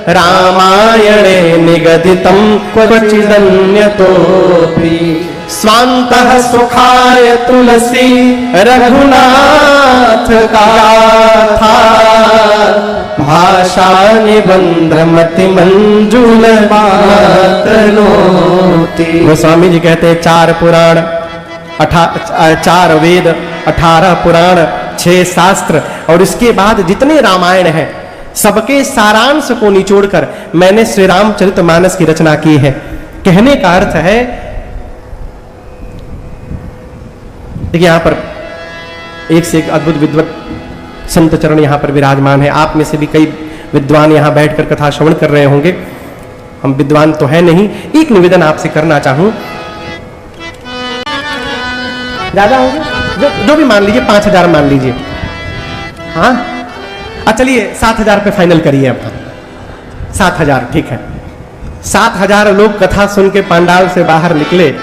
रामायणे निगदितं क्वचिदन्यतोऽपि स्वान्तः सुखाय तुलसी रघुनाथ गाथा भाषा निबंधमति मंजुल मातनोति। गोस्वामी जी कहते हैं 4 पुराण, 4 वेद, 18 पुराण, 6 शास्त्र और इसके बाद जितने रामायण हैं सबके सारांश को निचोड़कर मैंने श्री रामचरितमानस की रचना की है। कहने का अर्थ है, देखिए यहां पर एक से एक अद्भुत विद्वत संत चरण यहां पर विराजमान है। आप में से भी कई विद्वान यहां बैठकर कथा श्रवण कर रहे होंगे। हम विद्वान तो है नहीं। एक निवेदन आपसे करना चाहूं, ज्यादा होंगे जो भी मान लीजिए, 5000 मान लीजिए। हाँ चलिए 7000 पे फाइनल करिए। अब 7000 ठीक है। 7000 लोग कथा सुन के पंडाल से बाहर निकले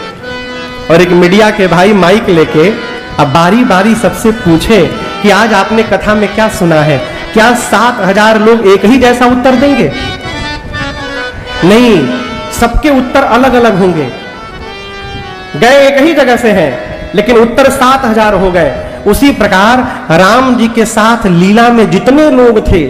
और एक मीडिया के भाई माइक लेके अब बारी बारी सबसे पूछे कि आज आपने कथा में क्या सुना है। क्या 7000 लोग एक ही जैसा उत्तर देंगे? नहीं, सबके उत्तर अलग अलग होंगे। गए एक ही जगह से हैं लेकिन उत्तर 7000 हो गए। उसी प्रकार राम जी के साथ लीला में जितने लोग थे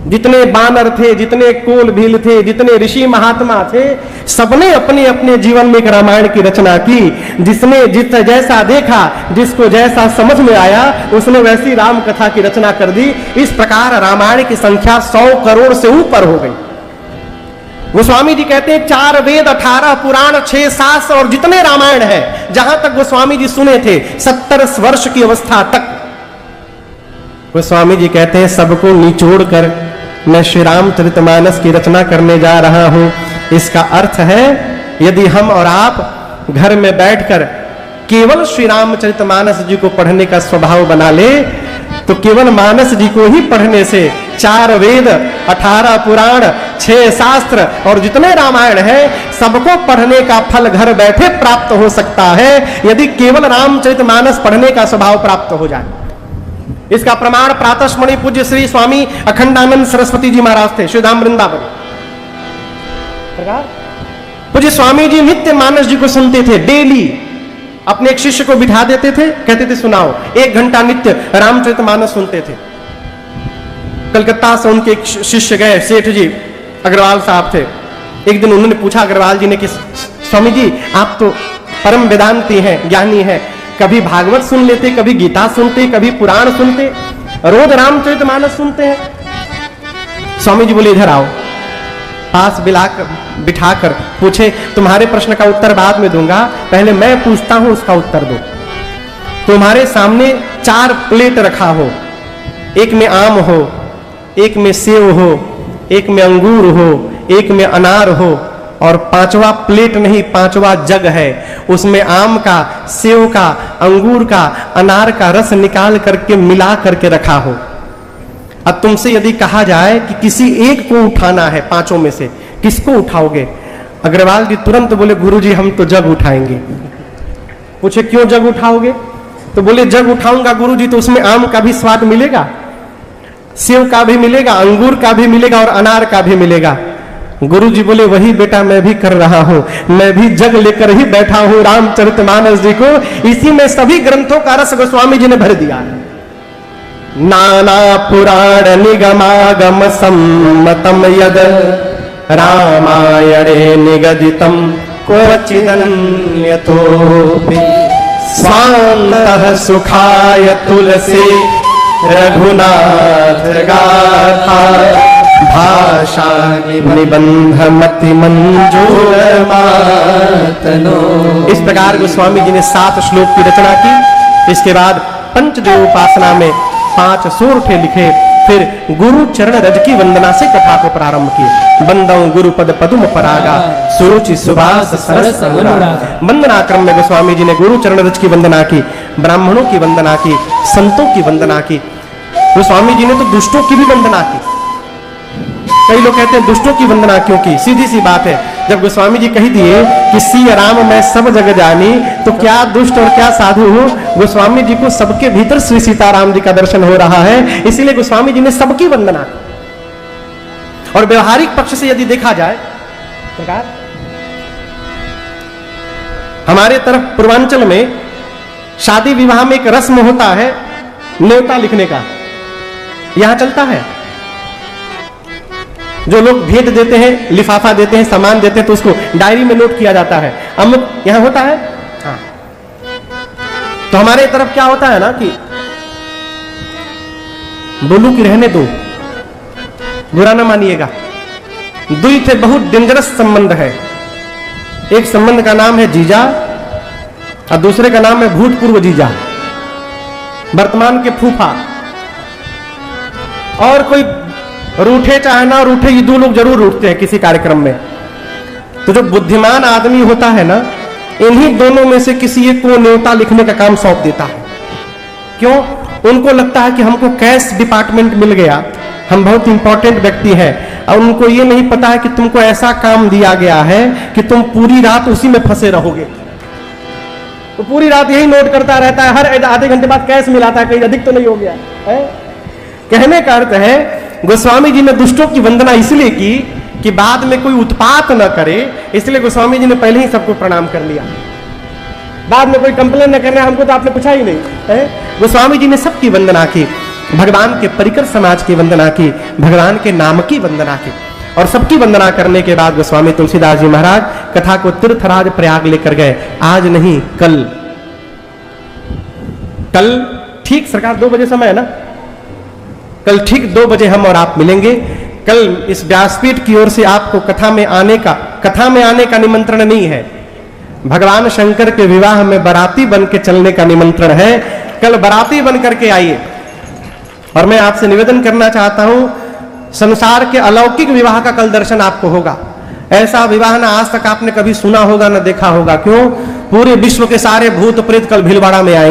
जितने बानर थे, जितने कोल भील थे, जितने ऋषि महात्मा थे, सबने अपने अपने जीवन में एक रामायण की रचना की। जिसने जैसा देखा, जिसको जैसा समझ में आया, उसने वैसी राम कथा की रचना कर दी। इस प्रकार रामायण की संख्या 100 करोड़ से ऊपर हो गई। गोस्वामी जी कहते हैं 4 वेद, 18 पुराण, 6 शास्त्र और जितने रामायण है, जहां तक गोस्वामी जी सुने थे 70 वर्ष की अवस्था तक, गोस्वामी जी कहते हैं सबको निचोड़ कर मैं श्री रामचरितमानस की रचना करने जा रहा हूं। इसका अर्थ है, यदि हम और आप घर में बैठकर केवल श्री रामचरितमानस जी को पढ़ने का स्वभाव बना ले, तो केवल मानस जी को ही पढ़ने से 4 वेद, 18 पुराण, 6 शास्त्र और जितने रामायण है, सबको पढ़ने का फल घर बैठे प्राप्त हो सकता है, यदि केवल रामचरितमानस पढ़ने का स्वभाव प्राप्त हो जाए। इसका प्रमाण प्रातस्मरणीय पूज्य श्री स्वामी अखंडानंद सरस्वती जी महाराज थे, श्रीधाम वृंदावन। पूज्य स्वामी जी नित्य मानस जी को सुनते थे, डेली अपने एक शिष्य को बिठा देते थे, कहते थे सुनाओ, 1 घंटा नित्य रामचरितमानस सुनते थे। कलकत्ता से उनके एक शिष्य गए, सेठ जी अग्रवाल साहब थे। एक दिन उन्होंने पूछा अग्रवाल जी ने कि स्वामी जी आप तो परम वेदांती हैं, ज्ञानी हैं, कभी भागवत सुन लेते, कभी गीता सुनते, कभी पुराण सुनते, रोज रामचरितमानस सुनते हैं। स्वामी जी बोले इधर आओ, पास बिठाकर पूछे तुम्हारे प्रश्न का उत्तर बाद में दूंगा, पहले मैं पूछता हूं उसका उत्तर दो। तुम्हारे सामने 4 प्लेट रखा हो, एक में आम हो, एक में सेव हो, एक में अंगूर हो, एक में अनार हो, और 5वां प्लेट नहीं 5वां जग है, उसमें आम का, सेव का, अंगूर का, अनार का रस निकाल करके मिला करके रखा हो। अब तुमसे यदि कहा जाए कि किसी एक को उठाना है 5 में से, किसको उठाओगे? अग्रवाल जी तुरंत बोले गुरुजी हम तो जग उठाएंगे। पूछे क्यों जग उठाओगे? तो बोले जग उठाऊंगा गुरुजी तो उसमें आम का भी स्वाद मिलेगा, सेव का भी मिलेगा, अंगूर का भी मिलेगा और अनार का भी मिलेगा। गुरुजी बोले वही बेटा मैं भी कर रहा हूं, मैं भी जग लेकर ही बैठा हूं रामचरितमानस जी को, इसी में सभी ग्रंथों का रस गोस्वामी जी ने भर दिया है। नाना पुराण निगमागम सम्मतम यद रामायणे निगदितम क्वचिदन्यतोऽपि स्वान्तः सुखाय तुलसी रघुनाथ गाथा भाषा निबंध मति मंजूर मातनो। इस प्रकार गोस्वामी जी ने 7 श्लोक की रचना की। इसके बाद पंचदेव उपासना में 5 सोरठे लिखे, फिर गुरु चरण रज की वंदना से कथा को प्रारंभ किए। बंदौ गुरु पद पदुम परागा सुरुचि सुभाष सरस अनुरागा। वंदना क्रम में गोस्वामी जी ने गुरु चरण रज की वंदना की, ब्राह्मणों की वंदना की, संतों की वंदना की। गोस्वामी जी ने तो दुष्टों की भी वंदना की। कई लोग कहते हैं दुष्टों की वंदना क्यों की? सीधी सी बात है, जब गोस्वामी जी कह दिए कि सिया राम मैं सब जग जानी, तो क्या दुष्ट और क्या साधु हो? गोस्वामी जी को सबके भीतर श्री सीताराम जी का दर्शन हो रहा है, इसीलिए गोस्वामी जी ने सबकी वंदना की। और व्यवहारिक पक्ष से यदि देखा जाए, प्रकार हमारे तरफ पूर्वांचल में शादी विवाह में एक रस्म होता है न्योता लिखने का, यहां चलता है। जो लोग भेंट देते हैं, लिफाफा देते हैं, सामान देते हैं, तो उसको डायरी में नोट किया जाता है। अमुक यहां होता है। हाँ। तो हमारे तरफ क्या होता है ना कि बोलू कि रहने दो, बुरा ना मानिएगा, दुई थे बहुत डेंजरस संबंध है। एक संबंध का नाम है जीजा और दूसरे का नाम है भूतपूर्व जीजा, वर्तमान के फूफा। और कोई रूठे चाहे ना रूठे, ये 2 लोग जरूर रूठते हैं किसी कार्यक्रम में। तो जो बुद्धिमान आदमी होता है ना, इन्हीं दोनों में से किसी एक को न्योता लिखने का काम सौंप देता है। क्यों? उनको लगता है कि हमको कैश डिपार्टमेंट मिल गया, हम बहुत इंपॉर्टेंट व्यक्ति हैं, और उनको ये नहीं पता है कि तुमको ऐसा काम दिया गया है कि तुम पूरी रात उसी में फंसे रहोगे। तो पूरी रात यही नोट करता रहता है, हर आधे घंटे बाद कैश मिलाता है, कहीं अधिक तो नहीं हो गया है? कहने का अर्थ है गोस्वामी जी ने दुष्टों की वंदना इसलिए की कि बाद में कोई उत्पात न करे, इसलिए गोस्वामी जी ने पहले ही सबको प्रणाम कर लिया, बाद में कोई कंप्लेन न करना हमको तो आपने पूछा ही नहीं है। गोस्वामी जी ने सबकी वंदना की। भगवान के परिकर समाज की वंदना की, भगवान के नाम की वंदना की। और सबकी वंदना करने के बाद गोस्वामी तुलसीदास जी महाराज कथा को तीर्थराज प्रयाग लेकर गए। आज नहीं, कल ठीक सरकार 2 बजे समय है ना, कल ठीक 2 बजे हम और आप मिलेंगे। कल इस व्यासपीठ की ओर से आपको कथा में आने का निमंत्रण नहीं है, भगवान शंकर के विवाह में बाराती बन के चलने का निमंत्रण है। कल बाराती बन करके आइए। और मैं आपसे निवेदन करना चाहता हूं, संसार के अलौकिक विवाह का कल दर्शन आपको होगा। ऐसा विवाह ना आज तक आपने कभी सुना होगा ना देखा होगा। क्यों? पूरे विश्व के सारे भूत प्रेत कल भीलवाड़ा में आए।